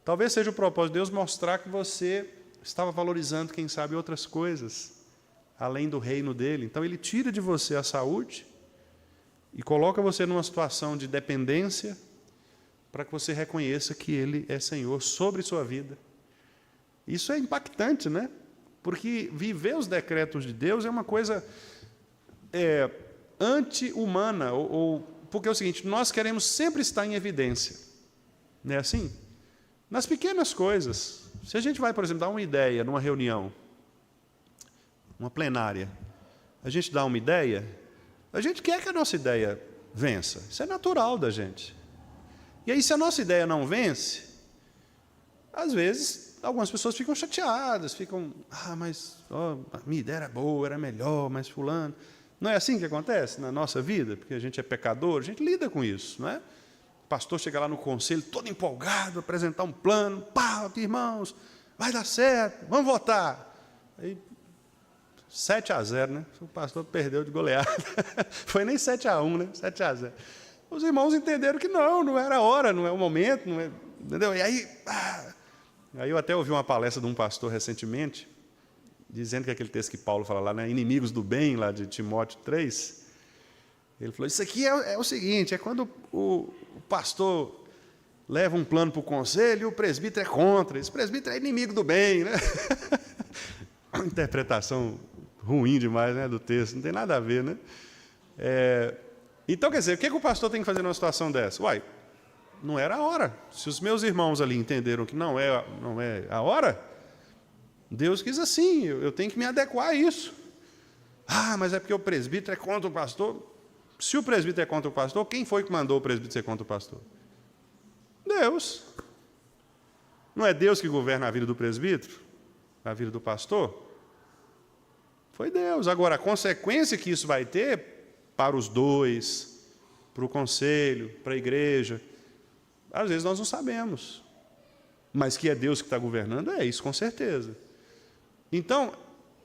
Talvez seja o propósito de Deus mostrar que você estava valorizando, quem sabe, outras coisas, além do reino dele. Então, Ele tira de você a saúde e coloca você numa situação de dependência para que você reconheça que Ele é Senhor sobre sua vida. Isso é impactante, né? Porque viver os decretos de Deus é uma coisa anti-humana, porque é o seguinte, nós queremos sempre estar em evidência. Não é assim? Nas pequenas coisas. Se a gente vai, por exemplo, dar uma ideia numa reunião, uma plenária, a gente dá uma ideia, a gente quer que a nossa ideia vença. Isso é natural da gente. E aí, se a nossa ideia não vence, às vezes, algumas pessoas ficam chateadas, mas a minha ideia era boa, era melhor, mas fulano... Não é assim que acontece na nossa vida? Porque a gente é pecador, a gente lida com isso, não é? O pastor chega lá no conselho, todo empolgado, apresentar um plano, irmãos, vai dar certo, vamos votar. Aí, 7-0, né? O pastor perdeu de goleada. Foi nem 7-1, né? 7-0. Os irmãos entenderam que não era a hora, não é o momento, não é, entendeu? E aí eu até ouvi uma palestra de um pastor recentemente, dizendo que aquele texto que Paulo fala lá, né, inimigos do bem, lá de Timóteo 3, ele falou, isso aqui é o seguinte, é quando o pastor leva um plano para o conselho e o presbítero é contra, esse presbítero é inimigo do bem, né? Uma interpretação ruim demais, né, do texto, não tem nada a ver, né? Então, quer dizer, o que o pastor tem que fazer numa situação dessa? Não era a hora. Se os meus irmãos ali entenderam que não é a hora, Deus quis assim, eu tenho que me adequar a isso. Mas é porque o presbítero é contra o pastor. Se o presbítero é contra o pastor, quem foi que mandou o presbítero ser contra o pastor? Deus. Não é Deus que governa a vida do presbítero? A vida do pastor? Foi Deus. Agora, a consequência que isso vai ter para os dois, para o conselho, para a igreja, às vezes nós não sabemos. Mas que é Deus que está governando, é isso, com certeza. Então,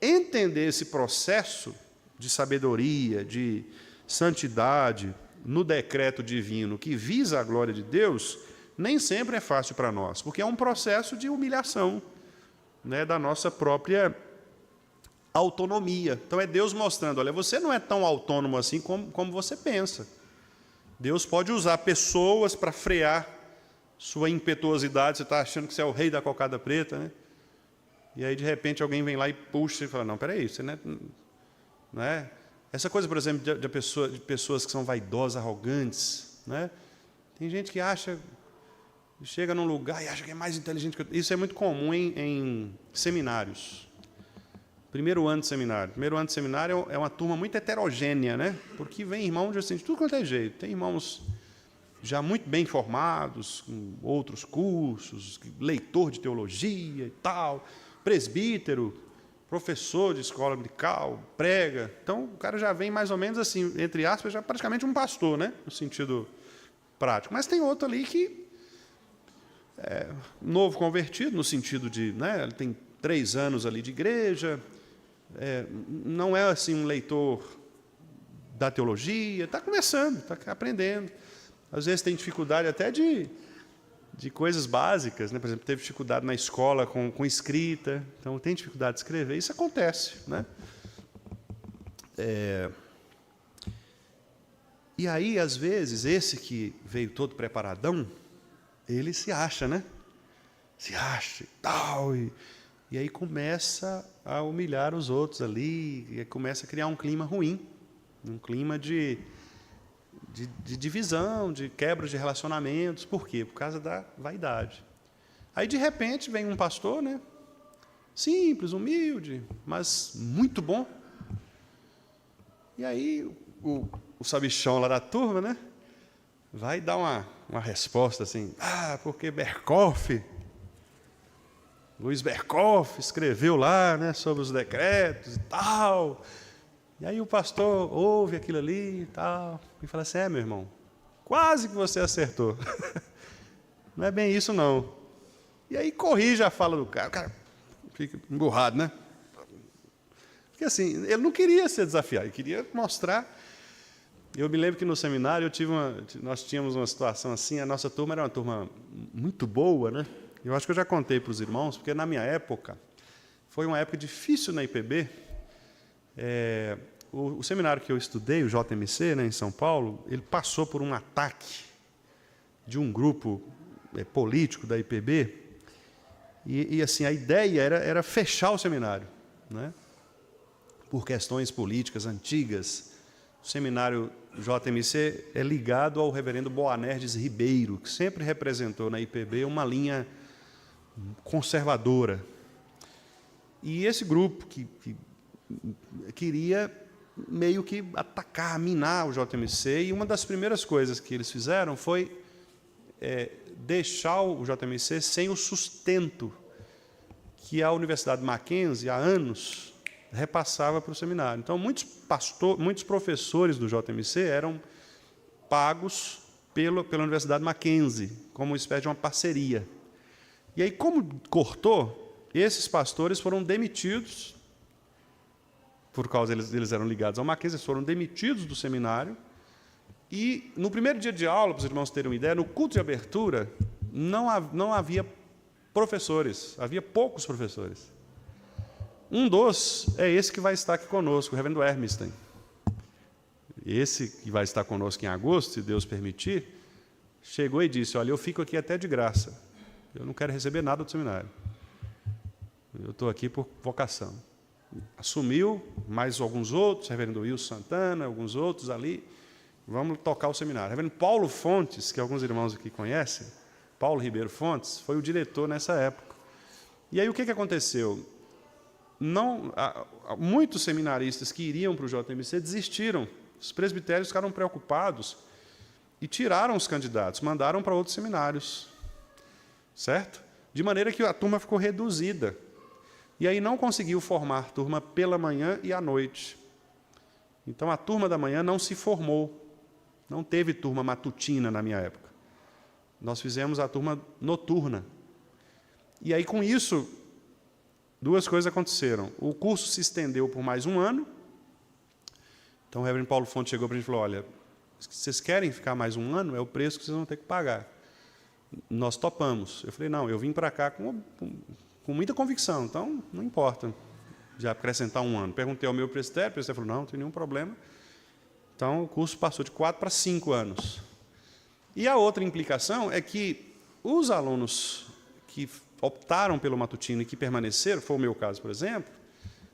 entender esse processo de sabedoria, de santidade, no decreto divino que visa a glória de Deus, nem sempre é fácil para nós, porque é um processo de humilhação, né, da nossa própria autonomia. Então, é Deus mostrando, olha, você não é tão autônomo assim como você pensa. Deus pode usar pessoas para frear sua impetuosidade, você está achando que você é o rei da cocada preta, né? E aí, de repente, alguém vem lá e puxa e fala, não, peraí, você não é... Essa coisa, por exemplo, de pessoas que são vaidosas, arrogantes, né? Tem gente que chega num lugar e acha que é mais inteligente que eu. Isso é muito comum em seminários. Primeiro ano de seminário. Primeiro ano de seminário é uma turma muito heterogênea, né? Porque vem irmãos assim, de tudo quanto é jeito. Tem irmãos já muito bem formados, com outros cursos, leitor de teologia e tal, presbítero, professor de escola dominical, prega. Então, o cara já vem mais ou menos assim, entre aspas, já praticamente um pastor, né? No sentido prático. Mas tem outro ali que é novo convertido, no sentido de, né, ele tem 3 anos ali de igreja, não é assim um leitor da teologia, está começando, está aprendendo. Às vezes tem dificuldade até de coisas básicas, né? Por exemplo, teve dificuldade na escola com escrita, então tem dificuldade de escrever, isso acontece, né? E aí, às vezes, esse que veio todo preparadão, ele se acha, né? Se acha e tal, e aí começa a humilhar os outros ali, e começa a criar um clima ruim, um clima de divisão, de quebra de relacionamentos. Por quê? Por causa da vaidade. Aí, de repente, vem um pastor, né? Simples, humilde, mas muito bom. E aí, o sabichão lá da turma, né? Vai dar uma resposta assim, porque Berkoff Luiz Berkoff escreveu lá, né, sobre os decretos e tal. E aí o pastor ouve aquilo ali e tal, e fala assim, meu irmão, quase que você acertou. Não é bem isso, não. E aí corrige a fala do cara. O cara fica emburrado, né? Porque assim, ele não queria ser desafiado, ele queria mostrar. Eu me lembro que no seminário nós tínhamos uma situação assim, a nossa turma era uma turma muito boa, né? Eu acho que eu já contei para os irmãos, porque na minha época, foi uma época difícil na IPB. O seminário que eu estudei, o JMC, né, em São Paulo, ele passou por um ataque de um grupo político da IPB, e assim, a ideia era fechar o seminário, né? Por questões políticas antigas. O seminário JMC é ligado ao reverendo Boanerges Ribeiro, que sempre representou na IPB uma linha conservadora. E esse grupo que queria meio que atacar, minar o JMC, e uma das primeiras coisas que eles fizeram foi deixar o JMC sem o sustento que a Universidade Mackenzie, há anos, repassava para o seminário. Então, muitos professores do JMC eram pagos pela Universidade Mackenzie, como uma espécie de uma parceria. E aí, como cortou, esses pastores foram demitidos, por causa eles eram ligados ao Mackenzie, eles foram demitidos do seminário, e no primeiro dia de aula, para os irmãos terem uma ideia, no culto de abertura, não havia professores, havia poucos professores. Um dos é esse que vai estar aqui conosco, o reverendo Hermstein. Esse que vai estar conosco em agosto, se Deus permitir, chegou e disse, olha, eu fico aqui até de graça, eu não quero receber nada do seminário, eu estou aqui por vocação. Assumiu, mais alguns outros, reverendo Wilson Santana, alguns outros ali, vamos tocar o seminário. Reverendo Paulo Fontes, que alguns irmãos aqui conhecem, Paulo Ribeiro Fontes, foi o diretor nessa época. E aí o que aconteceu? Muitos seminaristas que iriam para o JMC desistiram. Os presbitérios ficaram preocupados e tiraram os candidatos, mandaram para outros seminários. Certo? De maneira que a turma ficou reduzida. E aí não conseguiu formar turma pela manhã e à noite. Então, a turma da manhã não se formou. Não teve turma matutina na minha época. Nós fizemos a turma noturna. E aí, com isso, duas coisas aconteceram. O curso se estendeu por mais um ano. Então, o reverendo Paulo Fonte chegou para a gente e falou, olha, vocês querem ficar mais um ano? É o preço que vocês vão ter que pagar. Nós topamos. Eu falei, não, eu vim para cá com muita convicção, então não importa já acrescentar um ano. Perguntei ao meu presbitério, o presbitério falou, não tem nenhum problema. Então, o curso passou de 4 para 5 anos. E a outra implicação é que os alunos que optaram pelo matutino e que permaneceram, foi o meu caso, por exemplo,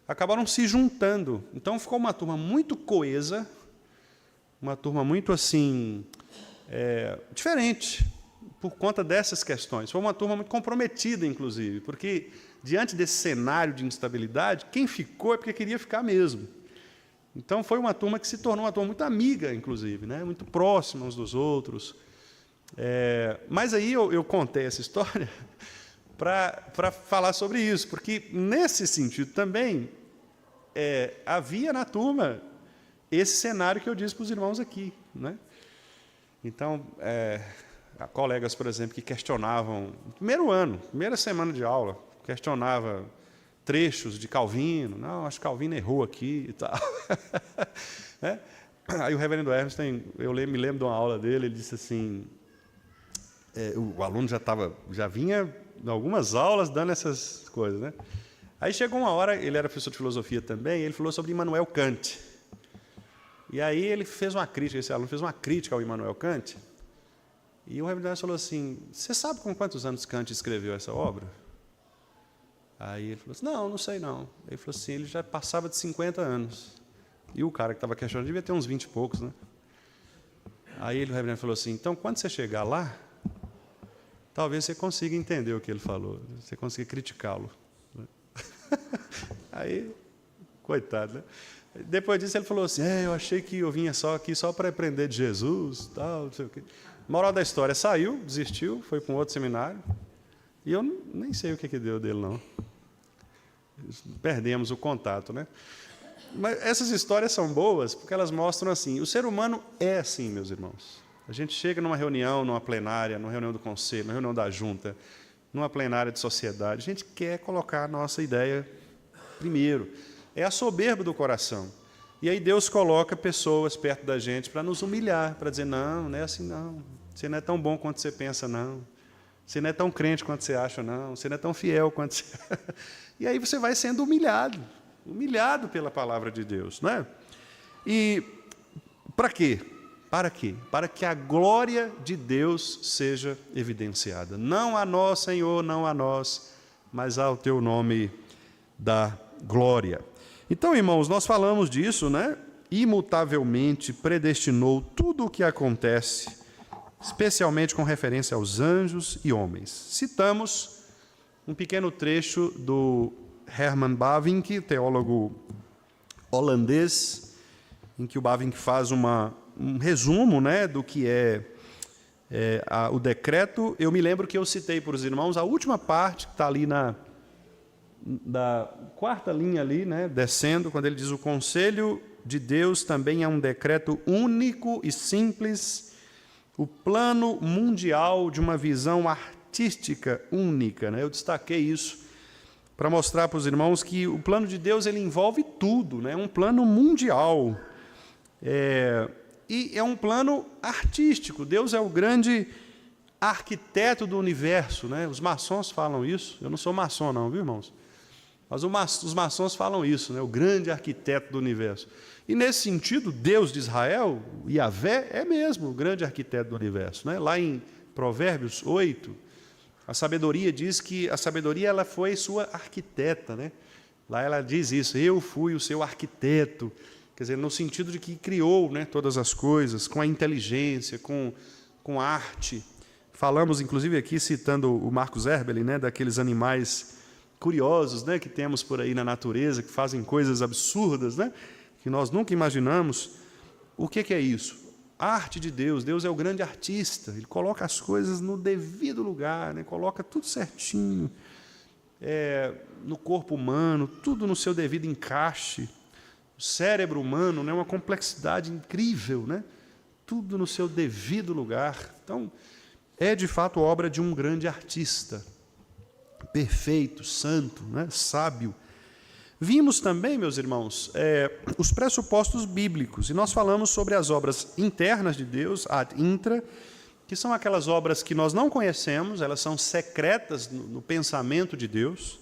acabaram se juntando. Então, ficou uma turma muito coesa, uma turma muito, assim, diferente, por conta dessas questões. Foi uma turma muito comprometida, inclusive, porque, diante desse cenário de instabilidade, quem ficou é porque queria ficar mesmo. Então, foi uma turma que se tornou uma turma muito amiga, inclusive, né? Muito próxima uns dos outros. Mas aí eu contei essa história para falar sobre isso, porque, nesse sentido também, havia na turma esse cenário que eu disse para os irmãos aqui, né? Então, há colegas, por exemplo, que questionavam, no primeiro ano, primeira semana de aula, questionava trechos de Calvino, não, acho que Calvino errou aqui e tal. Aí o reverendo Hermstein, eu me lembro de uma aula dele, ele disse assim, o aluno já vinha em algumas aulas dando essas coisas, né? Aí chegou uma hora, ele era professor de filosofia também, ele falou sobre Immanuel Kant. E aí ele fez uma crítica, esse aluno fez uma crítica ao Immanuel Kant, e o reverendo Hermstein falou assim, você sabe com quantos anos Kant escreveu essa obra? Aí ele falou assim, não sei não. Ele falou assim, ele já passava de 50 anos. E o cara que estava questionando devia ter uns 20 e poucos, né? Aí o reverendo falou assim, então, quando você chegar lá, talvez você consiga entender o que ele falou, você consiga criticá-lo. Aí, coitado, né? Depois disso ele falou assim, eu achei que eu vinha aqui só para aprender de Jesus, tal, não sei o quê. Moral da história, saiu, desistiu, foi para um outro seminário, E eu nem sei o que deu dele, não. Perdemos o contato, né? Mas essas histórias são boas porque elas mostram assim, o ser humano é assim, meus irmãos. A gente chega numa reunião, numa plenária, numa reunião do conselho, numa reunião da junta, numa plenária de sociedade, a gente quer colocar a nossa ideia primeiro. É a soberba do coração. E aí Deus coloca pessoas perto da gente para nos humilhar, para dizer, não, não é assim não. Você não é tão bom quanto você pensa, não. Você não é tão crente quanto você acha, não. Você não é tão fiel quanto você... E aí você vai sendo humilhado pela palavra de Deus, não é? E para quê? Para quê? Para que a glória de Deus seja evidenciada. Não a nós, Senhor, não a nós, mas ao teu nome da glória. Então, irmãos, nós falamos disso, né? Imutavelmente predestinou tudo o que acontece, especialmente com referência aos anjos e homens. Citamos um pequeno trecho do Herman Bavinck, teólogo holandês, em que o Bavinck faz um resumo, né, do que o decreto. Eu me lembro que eu citei para os irmãos a última parte, que está ali da quarta linha ali, né, descendo, quando ele diz: o conselho de Deus também é um decreto único e simples, o plano mundial de uma visão artística única, né? Eu destaquei isso para mostrar para os irmãos que o plano de Deus ele envolve tudo, né? É um plano mundial. E é um plano artístico. Deus é o grande arquiteto do universo, né? Os maçons falam isso. Eu não sou maçom não, viu, irmãos? Mas os maçons falam isso, né? O grande arquiteto do universo. E nesse sentido, Deus de Israel, Yahvé, é mesmo o grande arquiteto do universo, né? Lá em Provérbios 8, a sabedoria diz que a sabedoria ela foi sua arquiteta, né? Lá ela diz isso: eu fui o seu arquiteto. Quer dizer, no sentido de que criou, né, todas as coisas, com a inteligência, com a arte. Falamos, inclusive, aqui, citando o Marcos Erbelin, né, daqueles animais curiosos, né, que temos por aí na natureza, que fazem coisas absurdas, né, que nós nunca imaginamos. O que é isso? A arte de Deus. Deus é o grande artista. Ele coloca as coisas no devido lugar, né, coloca tudo certinho, no corpo humano, tudo no seu devido encaixe. O cérebro humano, né, uma complexidade incrível, né? Tudo no seu devido lugar. Então, é de fato obra de um grande artista, perfeito, santo, né, sábio. Vimos também, meus irmãos, os pressupostos bíblicos, e nós falamos sobre as obras internas de Deus, ad intra, que são aquelas obras que nós não conhecemos, elas são secretas no pensamento de Deus.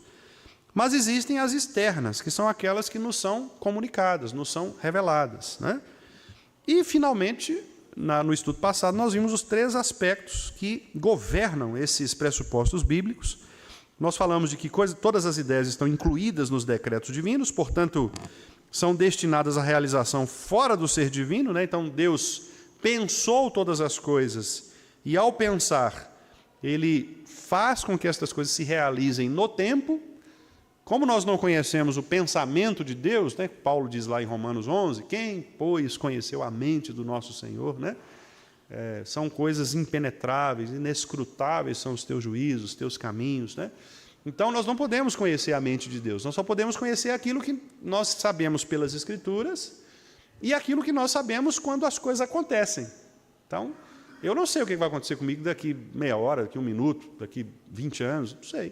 Mas existem as externas, que são aquelas que nos são comunicadas, nos são reveladas, né? E, finalmente, no estudo passado, nós vimos os 3 aspectos que governam esses pressupostos bíblicos. Nós falamos de que todas as ideias estão incluídas nos decretos divinos, portanto, são destinadas à realização fora do ser divino, né? Então, Deus pensou todas as coisas e, ao pensar, Ele faz com que estas coisas se realizem no tempo. Como nós não conhecemos o pensamento de Deus, né? Paulo diz lá em Romanos 11, quem, pois, conheceu a mente do nosso Senhor, né? São coisas impenetráveis, inescrutáveis são os teus juízos, os teus caminhos, né? Então, nós não podemos conhecer a mente de Deus, nós só podemos conhecer aquilo que nós sabemos pelas Escrituras e aquilo que nós sabemos quando as coisas acontecem. Então, eu não sei o que vai acontecer comigo daqui meia hora, daqui 1 minuto, daqui 20 anos, não sei.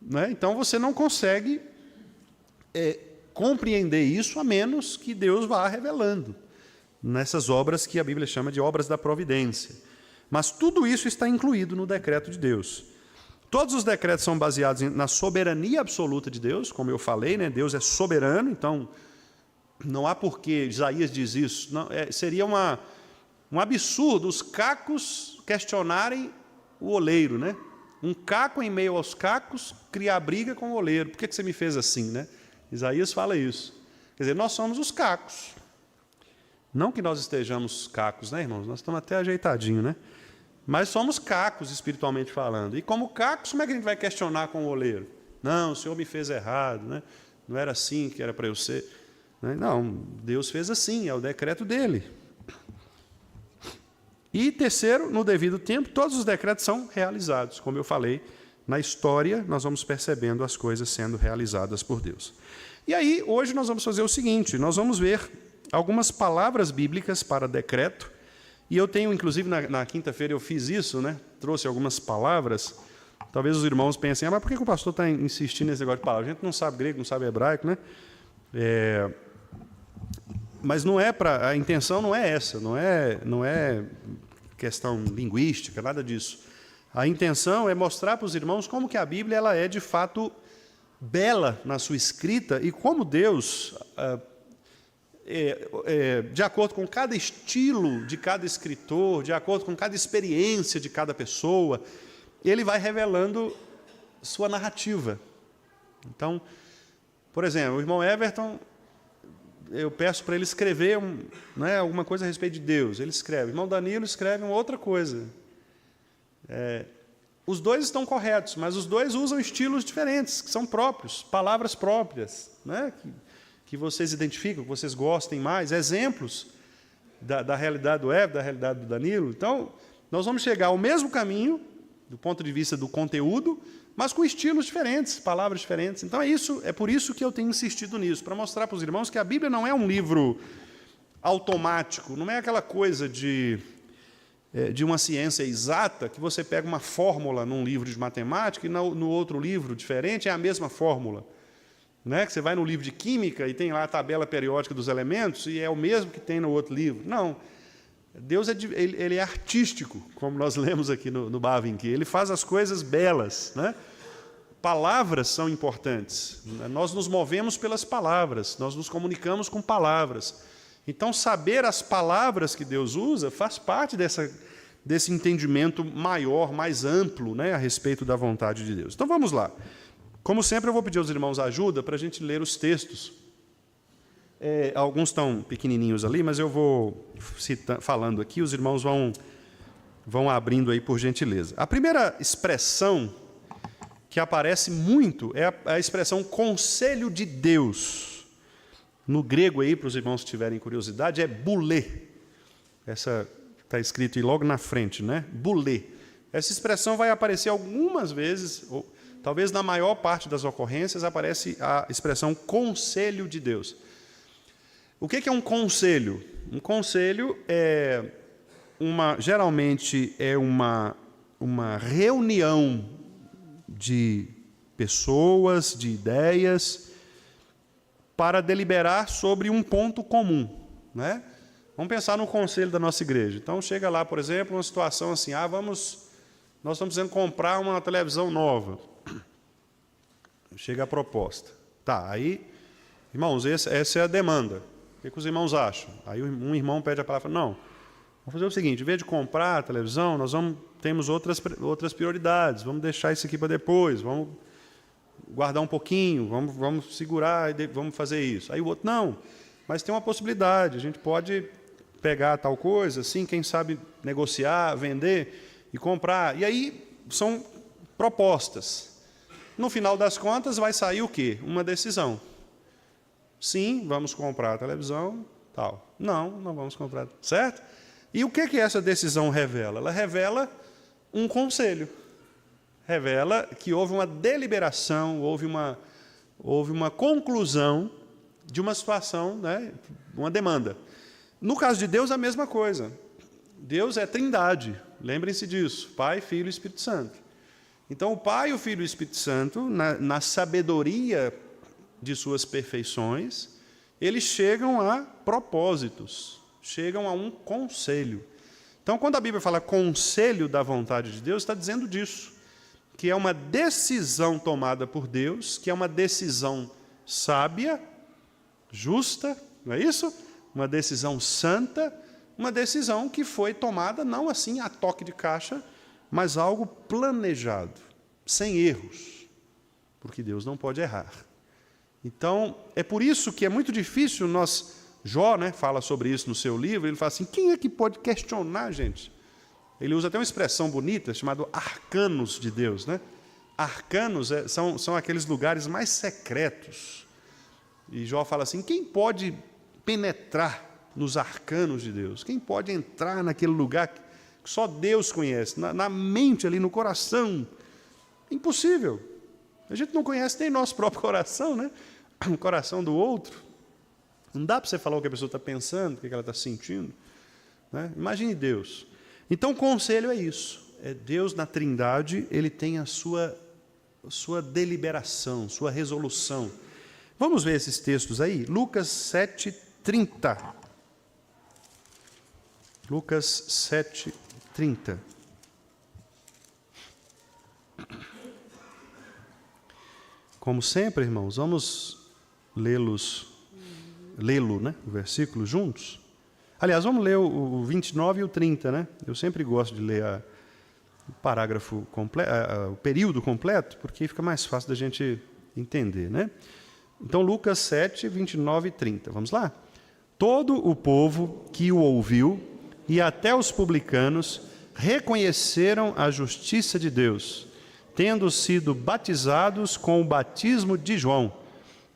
Né? Então, você não consegue compreender isso a menos que Deus vá revelando nessas obras que a Bíblia chama de obras da providência. Mas tudo isso está incluído no decreto de Deus. Todos os decretos são baseados na soberania absoluta de Deus, como eu falei, né? Deus é soberano, então não há porquê, Isaías diz isso, não, seria um absurdo os cacos questionarem o oleiro, né? Um caco em meio aos cacos criar briga com o oleiro. Por que você me fez assim, né? Isaías fala isso. Quer dizer, nós somos os cacos. Não que nós estejamos cacos, né, irmãos? Nós estamos até ajeitadinhos, né? Mas somos cacos, espiritualmente falando. E como cacos, como é que a gente vai questionar com o oleiro? Não, o Senhor me fez errado, né? Não era assim que era para eu ser. Não, Deus fez assim, é o decreto dele. E terceiro, no devido tempo, todos os decretos são realizados, como eu falei, na história, nós vamos percebendo as coisas sendo realizadas por Deus. E aí, hoje nós vamos fazer o seguinte, nós vamos ver algumas palavras bíblicas para decreto, e eu tenho, inclusive, na quinta-feira eu fiz isso, né? Trouxe algumas palavras. Talvez os irmãos pensem, mas por que o pastor está insistindo nesse negócio de palavras? A gente não sabe grego, não sabe hebraico, né? Mas não é a intenção não é essa, não é questão linguística, nada disso. A intenção é mostrar para os irmãos como que a Bíblia ela é, de fato, bela na sua escrita e como Deus, de acordo com cada estilo de cada escritor, de acordo com cada experiência de cada pessoa, ele vai revelando sua narrativa. Então, por exemplo, o irmão Everton, eu peço para ele escrever alguma coisa a respeito de Deus. Ele escreve. O irmão Danilo escreve uma outra coisa. Os dois estão corretos, mas os dois usam estilos diferentes, que são próprios, palavras próprias, né? Que vocês identificam, que vocês gostem mais, exemplos da realidade do Everton, da realidade do Danilo. Então, nós vamos chegar ao mesmo caminho, do ponto de vista do conteúdo, mas com estilos diferentes, palavras diferentes. Então é por isso que eu tenho insistido nisso, para mostrar para os irmãos que a Bíblia não é um livro automático, não é aquela coisa de uma ciência exata, que você pega uma fórmula num livro de matemática e no outro livro diferente é a mesma fórmula. Né? Que você vai no livro de química e tem lá a tabela periódica dos elementos e é o mesmo que tem no outro livro. Não. Deus ele é artístico, como nós lemos aqui no Bavinck. Ele faz as coisas belas. Né? Palavras são importantes. Nós nos movemos pelas palavras, nós nos comunicamos com palavras. Então, saber as palavras que Deus usa faz parte desse entendimento maior, mais amplo, né, a respeito da vontade de Deus. Então, vamos lá. Como sempre, eu vou pedir aos irmãos ajuda para a gente ler os textos. Alguns estão pequenininhos ali, mas eu vou falando aqui, os irmãos vão abrindo aí por gentileza. A primeira expressão que aparece muito é a expressão conselho de Deus. No grego aí, para os irmãos que tiverem curiosidade, é bulê. Essa está escrito aí logo na frente, né? Bulê. Essa expressão vai aparecer algumas vezes, ou talvez na maior parte das ocorrências, aparece a expressão conselho de Deus. O que é um conselho? Um conselho geralmente é uma reunião de pessoas, de ideias, para deliberar sobre um ponto comum. Né? Vamos pensar no conselho da nossa igreja. Então, chega lá, por exemplo, uma situação assim, nós estamos precisando comprar uma televisão nova. Chega a proposta. Tá, aí, irmãos, essa é a demanda. O que os irmãos acham? Aí um irmão pede a palavra, não, vamos fazer o seguinte, em vez de comprar a televisão, temos outras prioridades, vamos deixar isso aqui para depois, vamos guardar um pouquinho, vamos segurar e vamos fazer isso. Aí o outro, não, mas tem uma possibilidade, a gente pode pegar tal coisa, assim, quem sabe negociar, vender e comprar. E aí são propostas. No final das contas vai sair o quê? Uma decisão. Sim, vamos comprar a televisão, tal. Não vamos comprar, certo? E o que essa decisão revela? Ela revela um conselho. Revela que houve uma deliberação, houve uma conclusão de uma situação, né, uma demanda. No caso de Deus, a mesma coisa. Deus é trindade, lembrem-se disso, Pai, Filho e Espírito Santo. Então, o Pai, o Filho e o Espírito Santo, na sabedoria de suas perfeições, eles chegam a propósitos, chegam a um conselho. Então, quando a Bíblia fala conselho da vontade de Deus, está dizendo disso, que é uma decisão tomada por Deus, que é uma decisão sábia, justa, não é isso? Uma decisão santa, uma decisão que foi tomada não assim a toque de caixa, mas algo planejado, sem erros, porque Deus não pode errar. Então, é por isso que é muito difícil Jó, né, fala sobre isso no seu livro, ele fala assim, quem é que pode questionar, gente? Ele usa até uma expressão bonita, chamada arcanos de Deus. Né? Arcanos são aqueles lugares mais secretos. E Jó fala assim, quem pode penetrar nos arcanos de Deus? Quem pode entrar naquele lugar que só Deus conhece, na mente ali, no coração Impossível. A gente não conhece nem nosso próprio coração, né? O coração do outro. Não dá para você falar o que a pessoa está pensando, o que ela está sentindo, né? Imagine Deus. Então, o conselho é isso. É Deus na Trindade, Ele tem a sua deliberação, sua resolução. Vamos ver esses textos aí? Lucas 7:30. Lucas 7:30. Como sempre, irmãos, vamos lê-lo, né, o versículo juntos. Aliás, vamos ler o 29 e o 30, né? Eu sempre gosto de ler o parágrafo completo, o período completo, porque fica mais fácil da gente entender, né? Então, Lucas 7, 29 e 30. Vamos lá? Todo o povo que o ouviu, e até os publicanos, reconheceram a justiça de Deus, tendo sido batizados com o batismo de João.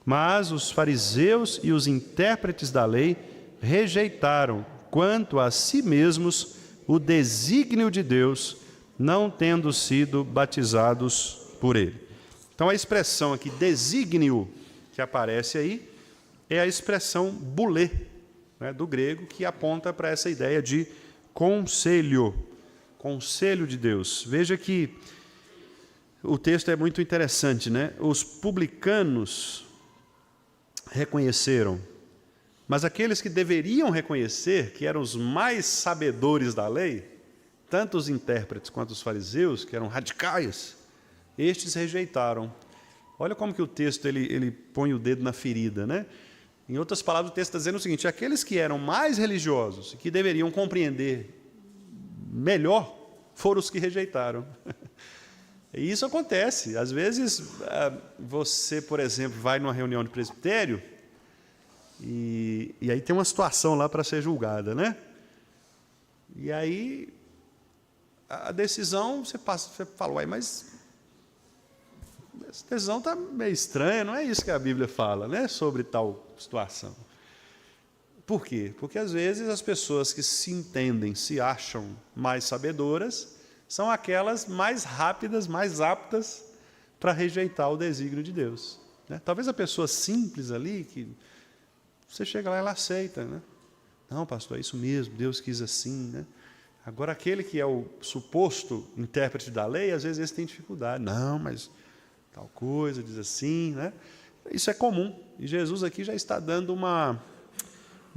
Mas os fariseus e os intérpretes da lei rejeitaram, quanto a si mesmos, o desígnio de Deus, não tendo sido batizados por ele. Então, a expressão aqui, desígnio, que aparece aí, é a expressão boulé, né, do grego, que aponta para essa ideia de conselho de Deus. Veja que o texto é muito interessante, né? Os publicanos reconheceram, mas aqueles que deveriam reconhecer, que eram os mais sabedores da lei, tanto os intérpretes quanto os fariseus, que eram radicais, estes rejeitaram. Olha como que o texto ele põe o dedo na ferida, né? Em outras palavras, o texto está dizendo o seguinte: aqueles que eram mais religiosos e que deveriam compreender melhor foram os que rejeitaram. E isso acontece. Às vezes, você, por exemplo, vai numa reunião de presbitério e aí tem uma situação lá para ser julgada, né? E aí, a decisão, você fala, uai, mas essa decisão está meio estranha, não é isso que a Bíblia fala, né, sobre tal situação. Por quê? Porque, às vezes, as pessoas que se entendem, se acham mais sabedoras, são aquelas mais rápidas, mais aptas para rejeitar o desígnio de Deus, né? Talvez a pessoa simples ali, que você chega lá e ela aceita, né? Não, pastor, é isso mesmo, Deus quis assim, né? Agora, aquele que é o suposto intérprete da lei, às vezes esse tem dificuldade. Não, mas tal coisa, diz assim, né? Isso é comum, e Jesus aqui já está dando uma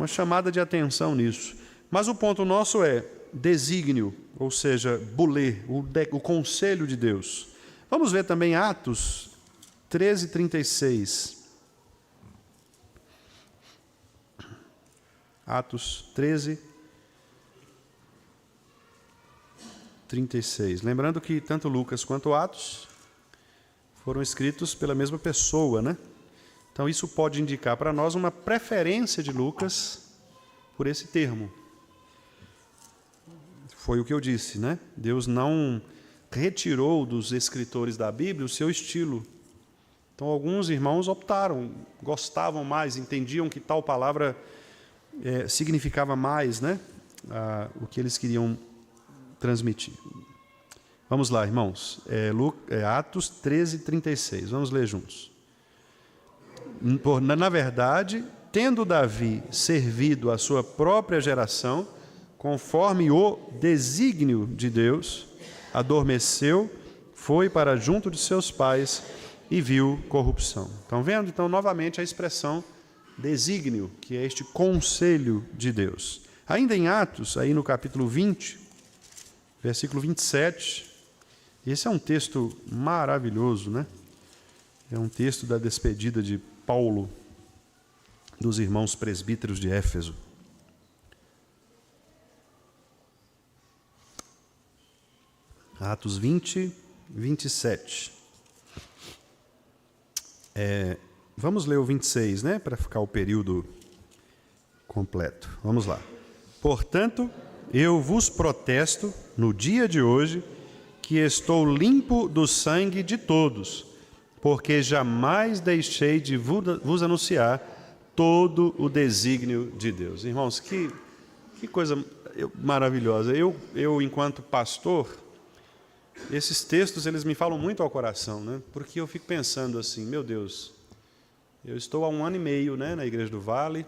chamada de atenção nisso. Mas o ponto nosso é desígnio, ou seja, boulé, o conselho de Deus. Vamos ver também Atos 13:36. Atos 13:36. Lembrando que tanto Lucas quanto Atos foram escritos pela mesma pessoa, né? Então isso pode indicar para nós uma preferência de Lucas por esse termo. Foi o que eu disse, né? Deus não retirou dos escritores da Bíblia o seu estilo. Então, alguns irmãos optaram, gostavam mais, entendiam que tal palavra significava mais, né? O que eles queriam transmitir. Vamos lá, irmãos. Atos 13:36. Vamos ler juntos. Na verdade, tendo Davi servido a sua própria geração, conforme o desígnio de Deus, adormeceu, foi para junto de seus pais e viu corrupção. Estão vendo? Então, novamente, a expressão desígnio, que é este conselho de Deus. Ainda em Atos, aí no capítulo 20, versículo 27, esse é um texto maravilhoso, né? É um texto da despedida de Paulo dos irmãos presbíteros de Éfeso. Atos 20, 27. Vamos ler o 26, né? Para ficar o período completo. Vamos lá. Portanto, eu vos protesto, no dia de hoje, que estou limpo do sangue de todos, porque jamais deixei de vos anunciar todo o desígnio de Deus. Irmãos, que coisa maravilhosa. Eu, enquanto pastor, esses textos eles me falam muito ao coração, né? Porque eu fico pensando assim, meu Deus, eu estou há 1 ano e meio, né, na Igreja do Vale.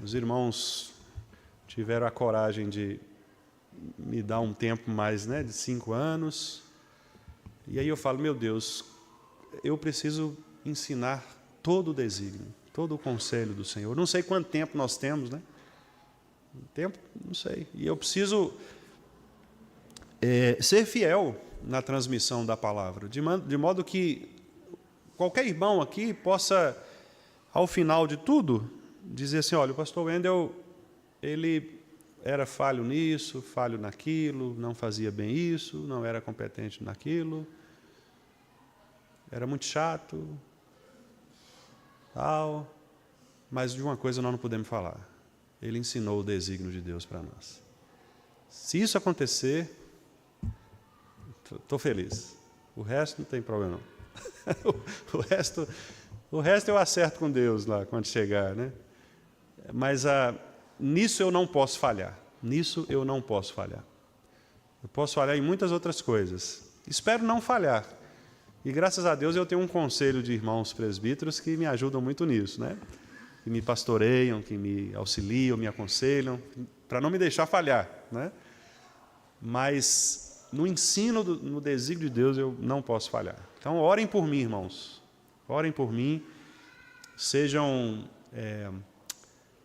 Os irmãos tiveram a coragem de me dar um tempo mais, né, de 5 anos. E aí eu falo, meu Deus, eu preciso ensinar todo o desígnio, todo o conselho do Senhor. Não sei quanto tempo nós temos, né? Tempo, não sei. E eu preciso ser fiel na transmissão da palavra, de modo que qualquer irmão aqui possa, ao final de tudo, dizer assim, olha, o pastor Wendel, ele era falho nisso, falho naquilo, não fazia bem isso, não era competente naquilo, era muito chato, tal, mas de uma coisa nós não podemos falar. Ele ensinou o desígnio de Deus para nós. Se isso acontecer, estou feliz. O resto não tem problema, não. o resto eu acerto com Deus lá, quando chegar, né? Mas nisso eu não posso falhar. Nisso eu não posso falhar. Eu posso falhar em muitas outras coisas. Espero não falhar. E graças a Deus eu tenho um conselho de irmãos presbíteros que me ajudam muito nisso, né? Que me pastoreiam, que me auxiliam, me aconselham, para não me deixar falhar, né? Mas no ensino, no desígnio de Deus, eu não posso falhar. Então, orem por mim, irmãos. Orem por mim. Sejam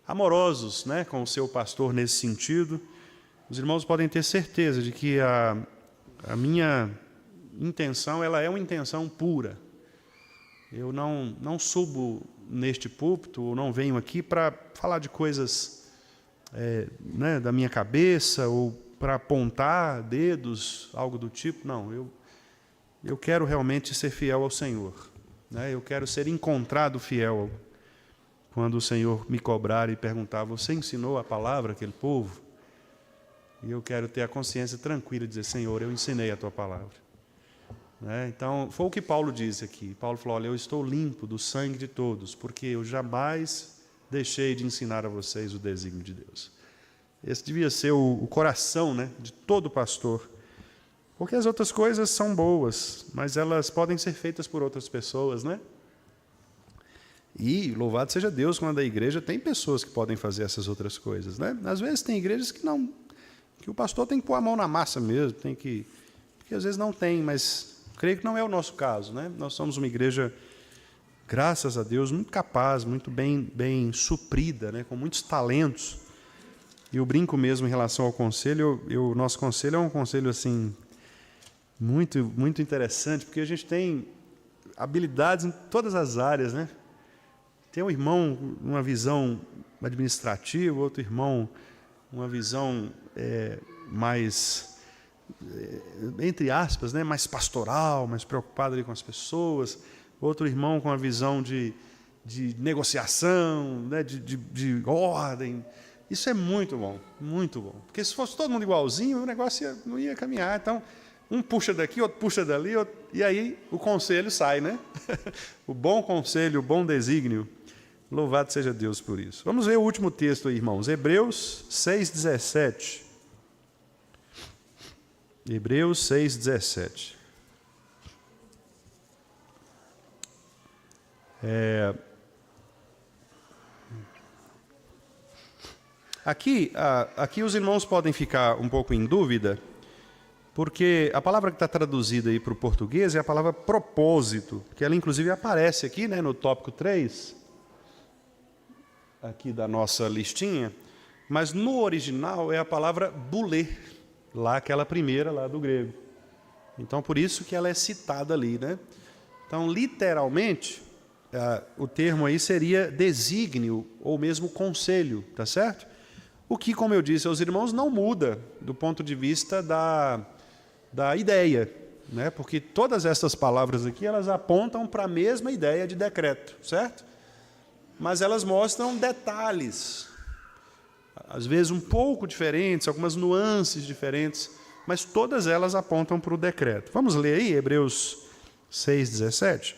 amorosos, né, com o seu pastor nesse sentido. Os irmãos podem ter certeza de que a minha intenção, ela é uma intenção pura. Eu não subo neste púlpito, ou não venho aqui para falar de coisas né, da minha cabeça, ou para apontar dedos, algo do tipo. Não, eu quero realmente ser fiel ao Senhor, né? Eu quero ser encontrado fiel. Quando o Senhor me cobrar e perguntar, você ensinou a palavra àquele povo? E eu quero ter a consciência tranquila de dizer, Senhor, eu ensinei a tua palavra. Né? Então, foi o que Paulo disse aqui. Paulo falou, olha, eu estou limpo do sangue de todos, porque eu jamais deixei de ensinar a vocês o desígnio de Deus. Esse devia ser o coração, né, de todo pastor. Porque as outras coisas são boas, mas elas podem ser feitas por outras pessoas, né? E louvado seja Deus, quando a igreja tem pessoas que podem fazer essas outras coisas, né? Às vezes tem igrejas que não, que o pastor tem que pôr a mão na massa mesmo, porque às vezes não tem, mas creio que não é o nosso caso, né? Nós somos uma igreja, graças a Deus, muito capaz, muito bem suprida, né? Com muitos talentos. E eu brinco mesmo em relação ao conselho, o nosso conselho é um conselho assim muito, muito interessante, porque a gente tem habilidades em todas as áreas, né? Tem um irmão, uma visão administrativa, outro irmão, uma visão mais, entre aspas, né, mais pastoral, mais preocupado ali com as pessoas, outro irmão com uma visão de negociação, né, de ordem. Isso é muito bom, porque se fosse todo mundo igualzinho, o negócio não ia caminhar. Então, um puxa daqui, outro puxa dali, e aí o conselho sai, né? O bom conselho, o bom desígnio. Louvado seja Deus por isso. Vamos ver o último texto aí, irmãos. Hebreus 6,17. Hebreus 6,17. Aqui os irmãos podem ficar um pouco em dúvida, porque a palavra que está traduzida aí para o português é a palavra propósito, que ela inclusive aparece aqui, né, no tópico 3, aqui da nossa listinha, mas no original é a palavra boulé, lá aquela primeira lá do grego. Então, por isso que ela é citada ali, né? Então, literalmente, o termo aí seria desígnio, ou mesmo conselho, tá certo? O que, como eu disse aos irmãos, não muda do ponto de vista da ideia, né? Porque todas essas palavras aqui, elas apontam para a mesma ideia de decreto, certo? Mas elas mostram detalhes, às vezes um pouco diferentes, algumas nuances diferentes, mas todas elas apontam para o decreto. Vamos ler aí, Hebreus 6,17.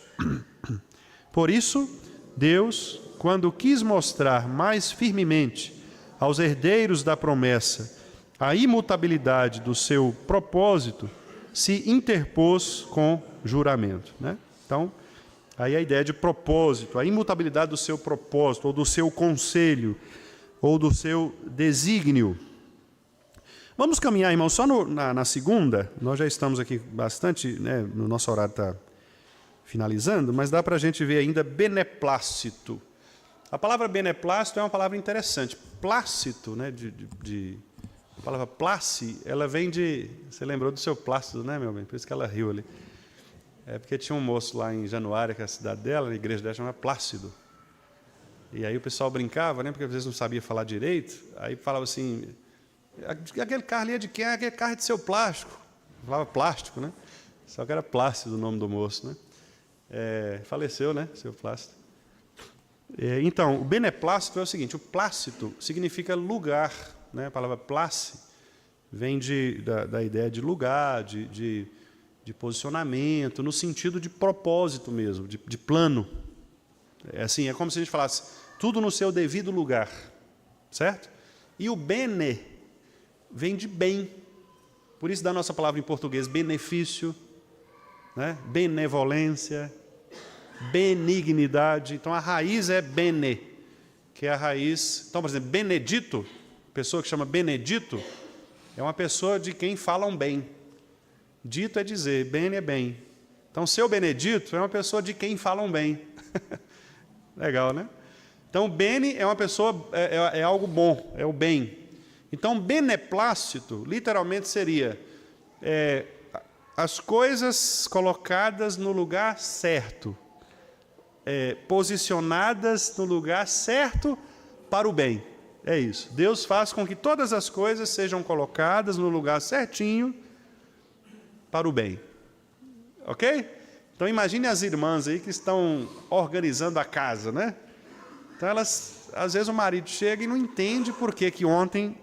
Por isso, Deus, quando quis mostrar mais firmemente aos herdeiros da promessa a imutabilidade do seu propósito se interpôs com juramento, né? Então, aí a ideia de propósito, a imutabilidade do seu propósito, ou do seu conselho, ou do seu desígnio. Vamos caminhar, irmãos, só na segunda. Nós já estamos aqui bastante, né, no nosso horário está finalizando, mas dá para a gente ver ainda beneplácito. A palavra beneplácito é uma palavra interessante. Plácito, né, a palavra place, ela vem de... Você lembrou do seu Plácido, né, meu bem? Por isso que ela riu ali. É porque tinha um moço lá em Januária, que é a cidade dela, a igreja dela chama Plácido. E aí o pessoal brincava, né, porque às vezes não sabia falar direito, aí falava assim, aquele carro ali é de quem? Aquele carro é de seu plástico. Falava plástico, né? Só que era Plácido o nome do moço, né? Faleceu, né, seu Plácido. Então, o beneplácito é o seguinte, o plácito significa lugar, né? A palavra place vem da ideia de lugar, de posicionamento, no sentido de propósito mesmo, de plano. Assim, é como se a gente falasse, tudo no seu devido lugar, certo? E o bene vem de bem, por isso da nossa palavra em português, benefício, né? Benevolência, benignidade. Então, a raiz é bene, que é a raiz... Então, por exemplo, Benedito, pessoa que chama Benedito, é uma pessoa de quem falam bem. Dito é dizer, bene é bem. Então, seu Benedito é uma pessoa de quem falam bem. Legal, né? Então, bene é uma pessoa, é algo bom, é o bem. Então, beneplácito, literalmente seria as coisas colocadas no lugar certo, posicionadas no lugar certo para o bem. É isso. Deus faz com que todas as coisas sejam colocadas no lugar certinho para o bem. Ok? Então, imagine as irmãs aí que estão organizando a casa, né? Então, às vezes o marido chega e não entende por que ontem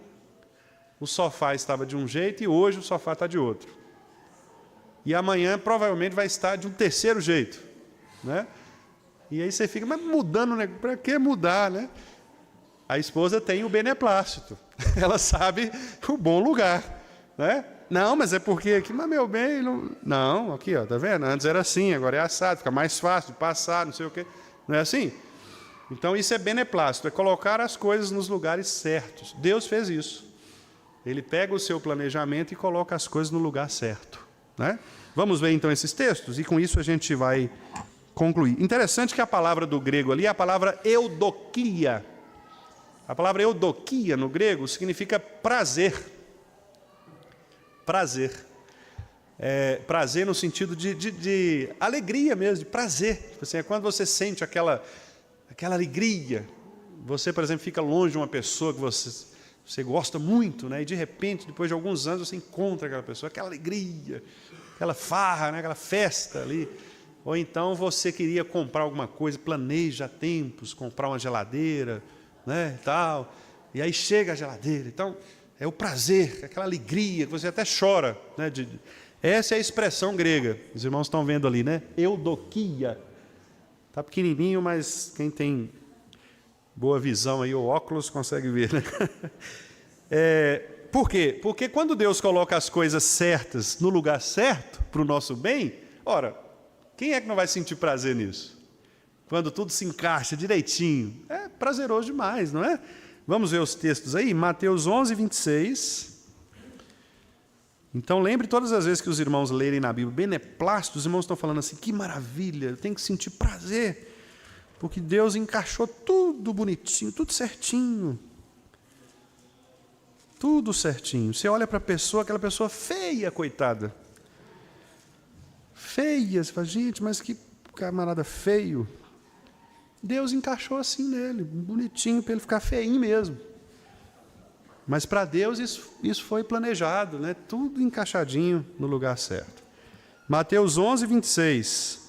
o sofá estava de um jeito e hoje o sofá está de outro. E amanhã provavelmente vai estar de um terceiro jeito, né? E aí você fica, mas mudando, né? Para que mudar, né? A esposa tem o beneplácito, ela sabe o bom lugar, né? Não, mas é porque aqui, mas meu bem, não, aqui, ó, tá vendo? Antes era assim, agora é assado, fica mais fácil de passar, não sei o quê. Não é assim? Então isso é beneplácito, é colocar as coisas nos lugares certos. Deus fez isso. Ele pega o seu planejamento e coloca as coisas no lugar certo, né? Vamos ver então esses textos e com isso a gente vai concluir. Interessante que a palavra do grego ali é a palavra eudokia. A palavra eudokia no grego significa prazer. Prazer. Prazer no sentido de alegria mesmo, de prazer. Tipo assim, é quando você sente aquela alegria. Você, por exemplo, fica longe de uma pessoa que você gosta muito, né? E de repente, depois de alguns anos, você encontra aquela pessoa, aquela alegria, aquela farra, né? Aquela festa ali. Ou então você queria comprar alguma coisa, planeja há tempos, comprar uma geladeira, né? Tal. E aí chega a geladeira. Então, é o prazer, aquela alegria, que você até chora, né? Essa é a expressão grega. Os irmãos estão vendo ali, né? Eudokia. Está pequenininho, mas quem tem boa visão aí, o óculos, consegue ver, né? Por quê? Porque quando Deus coloca as coisas certas no lugar certo, para o nosso bem, ora, quem é que não vai sentir prazer nisso? Quando tudo se encaixa direitinho. É prazeroso demais, não é? Vamos ver os textos aí? Mateus 11, 26. Então, lembre todas as vezes que os irmãos lerem na Bíblia beneplácito, os irmãos estão falando assim, que maravilha, eu tenho que sentir prazer, porque Deus encaixou tudo bonitinho, tudo certinho. Tudo certinho. Você olha para a pessoa, aquela pessoa feia, coitada. Feia, você fala, gente, mas que camarada feio. Deus encaixou assim nele, bonitinho, para ele ficar feinho mesmo. Mas para Deus isso foi planejado, né? Tudo encaixadinho no lugar certo. Mateus 11, 26.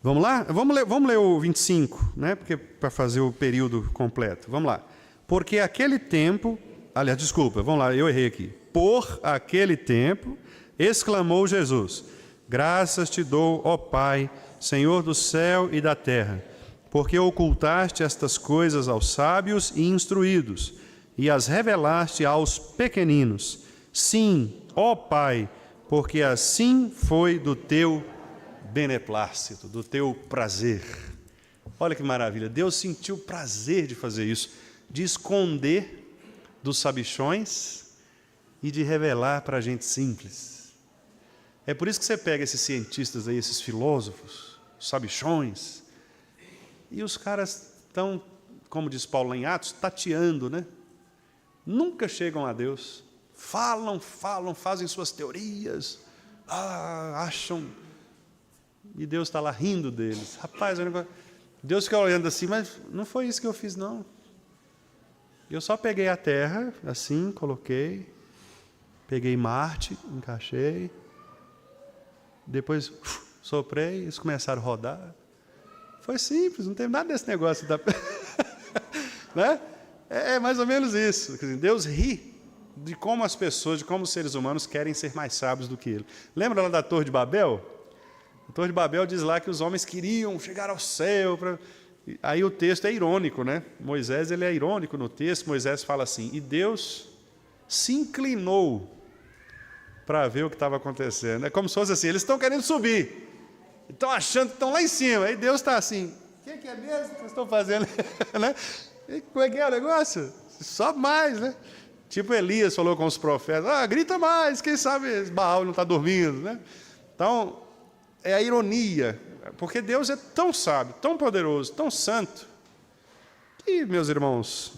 Vamos lá? Vamos ler o 25, né? Porque para fazer o período completo. Vamos lá. Porque aquele tempo... Aliás, desculpa, vamos lá, eu errei aqui. Por aquele tempo, exclamou Jesus, graças te dou, ó Pai, Senhor do céu e da terra, porque ocultaste estas coisas aos sábios e instruídos, e as revelaste aos pequeninos. Sim, ó Pai, porque assim foi do teu beneplácito, do teu prazer. Olha que maravilha, Deus sentiu prazer de fazer isso, de esconder dos sabichões e de revelar para a gente simples. É por isso que você pega esses cientistas aí, esses filósofos, sabichões, e os caras estão, como diz Paulo lá em Atos, tateando, né? Nunca chegam a Deus. Falam, fazem suas teorias, acham, e Deus está lá rindo deles. Rapaz, Deus fica olhando assim, mas não foi isso que eu fiz, não. Eu só peguei a terra, assim, coloquei, peguei Marte, encaixei, depois soprei, eles começaram a rodar. Foi simples, não tem nada desse negócio. Né? É mais ou menos isso. Deus ri de como as pessoas, de como os seres humanos querem ser mais sábios do que Ele. Lembra lá da Torre de Babel? A Torre de Babel diz lá que os homens queriam chegar ao céu. Aí o texto é irônico, né? Moisés, ele é irônico no texto. Moisés fala assim, e Deus se inclinou para ver o que estava acontecendo. É como se fosse assim, eles estão querendo subir, estão achando que estão lá em cima. Aí Deus está assim, o que é mesmo que vocês estão fazendo? Né? E como é que é o negócio? Sobe mais, né? Tipo Elias falou com os profetas, grita mais, quem sabe Baal não está dormindo, né? Então, é a ironia, porque Deus é tão sábio, tão poderoso, tão santo, que, meus irmãos,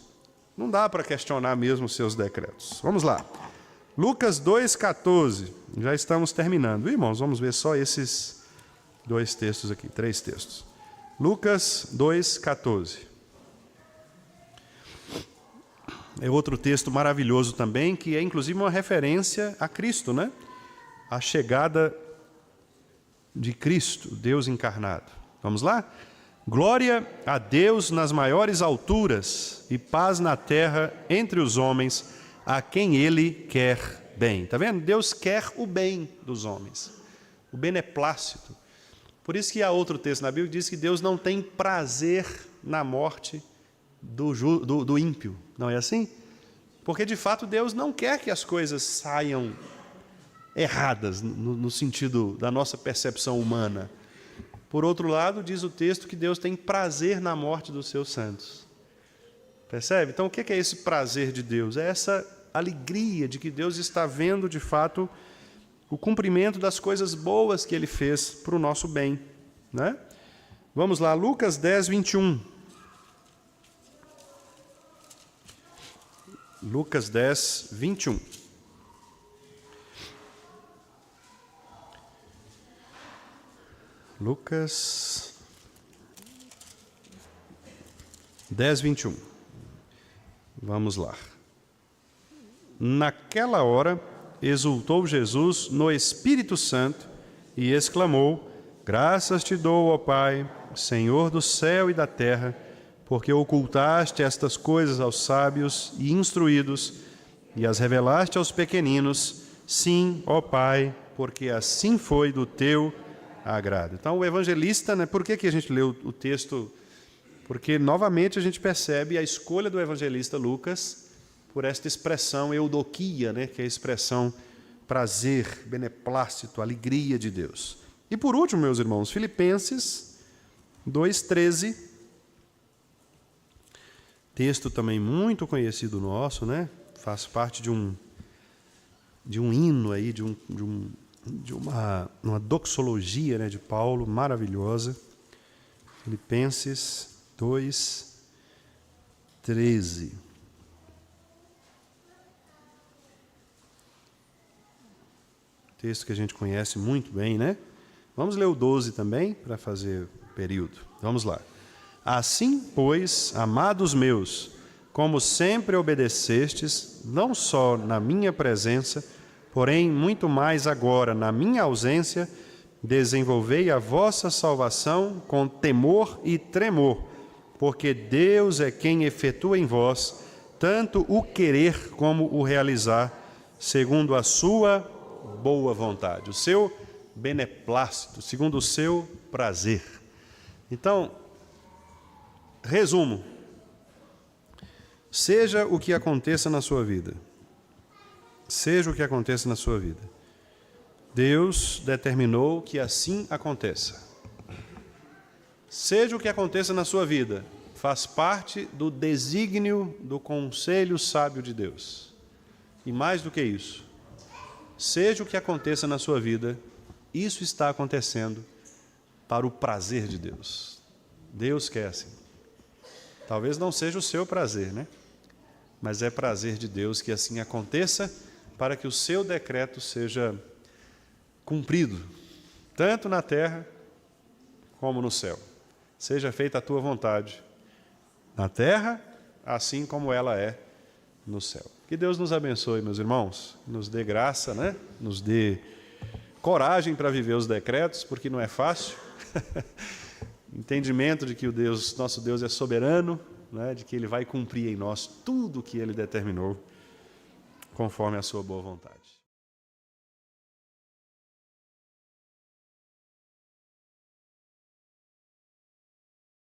não dá para questionar mesmo os seus decretos. Vamos lá. Lucas 2,14, já estamos terminando. Irmãos, vamos ver só esses 2 textos aqui, 3 textos. Lucas 2,14. É outro texto maravilhoso também, que é inclusive uma referência a Cristo, né? A chegada de Cristo, Deus encarnado. Vamos lá? Glória a Deus nas maiores alturas e paz na terra entre os homens, a quem Ele quer bem. Está vendo? Deus quer o bem dos homens, o beneplácito. Por isso que há outro texto na Bíblia que diz que Deus não tem prazer na morte do ímpio. Não é assim? Porque, de fato, Deus não quer que as coisas saiam erradas, no sentido da nossa percepção humana. Por outro lado, diz o texto que Deus tem prazer na morte dos seus santos. Percebe? Então, o que é esse prazer de Deus? É essa alegria de que Deus está vendo, de fato, o cumprimento das coisas boas que Ele fez para o nosso bem. Né? Vamos lá, Lucas 10, 21. Lucas 10, 21. Lucas 10, 21. Vamos lá. Naquela hora, exultou Jesus no Espírito Santo e exclamou: Graças te dou, ó Pai, Senhor do céu e da terra, porque ocultaste estas coisas aos sábios e instruídos e as revelaste aos pequeninos. Sim, ó Pai, porque assim foi do teu agrado. Então, o evangelista, né, por que a gente leu o texto? Porque, novamente, a gente percebe a escolha do evangelista Lucas por esta expressão eudoquia, né, que é a expressão prazer, beneplácito, alegria de Deus. E, por último, meus irmãos, Filipenses 2,13, texto também muito conhecido nosso, né? Faz parte de um hino aí, de uma doxologia, né, de Paulo, maravilhosa. Filipenses 2:13. Texto que a gente conhece muito bem, né? Vamos ler o 12 também, para fazer período. Vamos lá. Assim, pois, amados meus, como sempre obedecestes, não só na minha presença, porém, muito mais agora, na minha ausência, desenvolvei a vossa salvação com temor e tremor, porque Deus é quem efetua em vós tanto o querer como o realizar, segundo a sua boa vontade, o seu beneplácito, segundo o seu prazer. Então, resumo. Seja o que aconteça na sua vida, seja o que aconteça na sua vida, Deus determinou que assim aconteça. Seja o que aconteça na sua vida, faz parte do desígnio do conselho sábio de Deus. E mais do que isso, seja o que aconteça na sua vida, isso está acontecendo para o prazer de Deus. Deus quer assim. Talvez não seja o seu prazer, né? Mas é prazer de Deus que assim aconteça para que o seu decreto seja cumprido, tanto na terra como no céu. Seja feita a tua vontade, na terra, assim como ela é no céu. Que Deus nos abençoe, meus irmãos, nos dê graça, né? Nos dê coragem para viver os decretos, porque não é fácil. Entendimento de que o Deus, nosso Deus é soberano, né? De que Ele vai cumprir em nós tudo o que Ele determinou, conforme a sua boa vontade.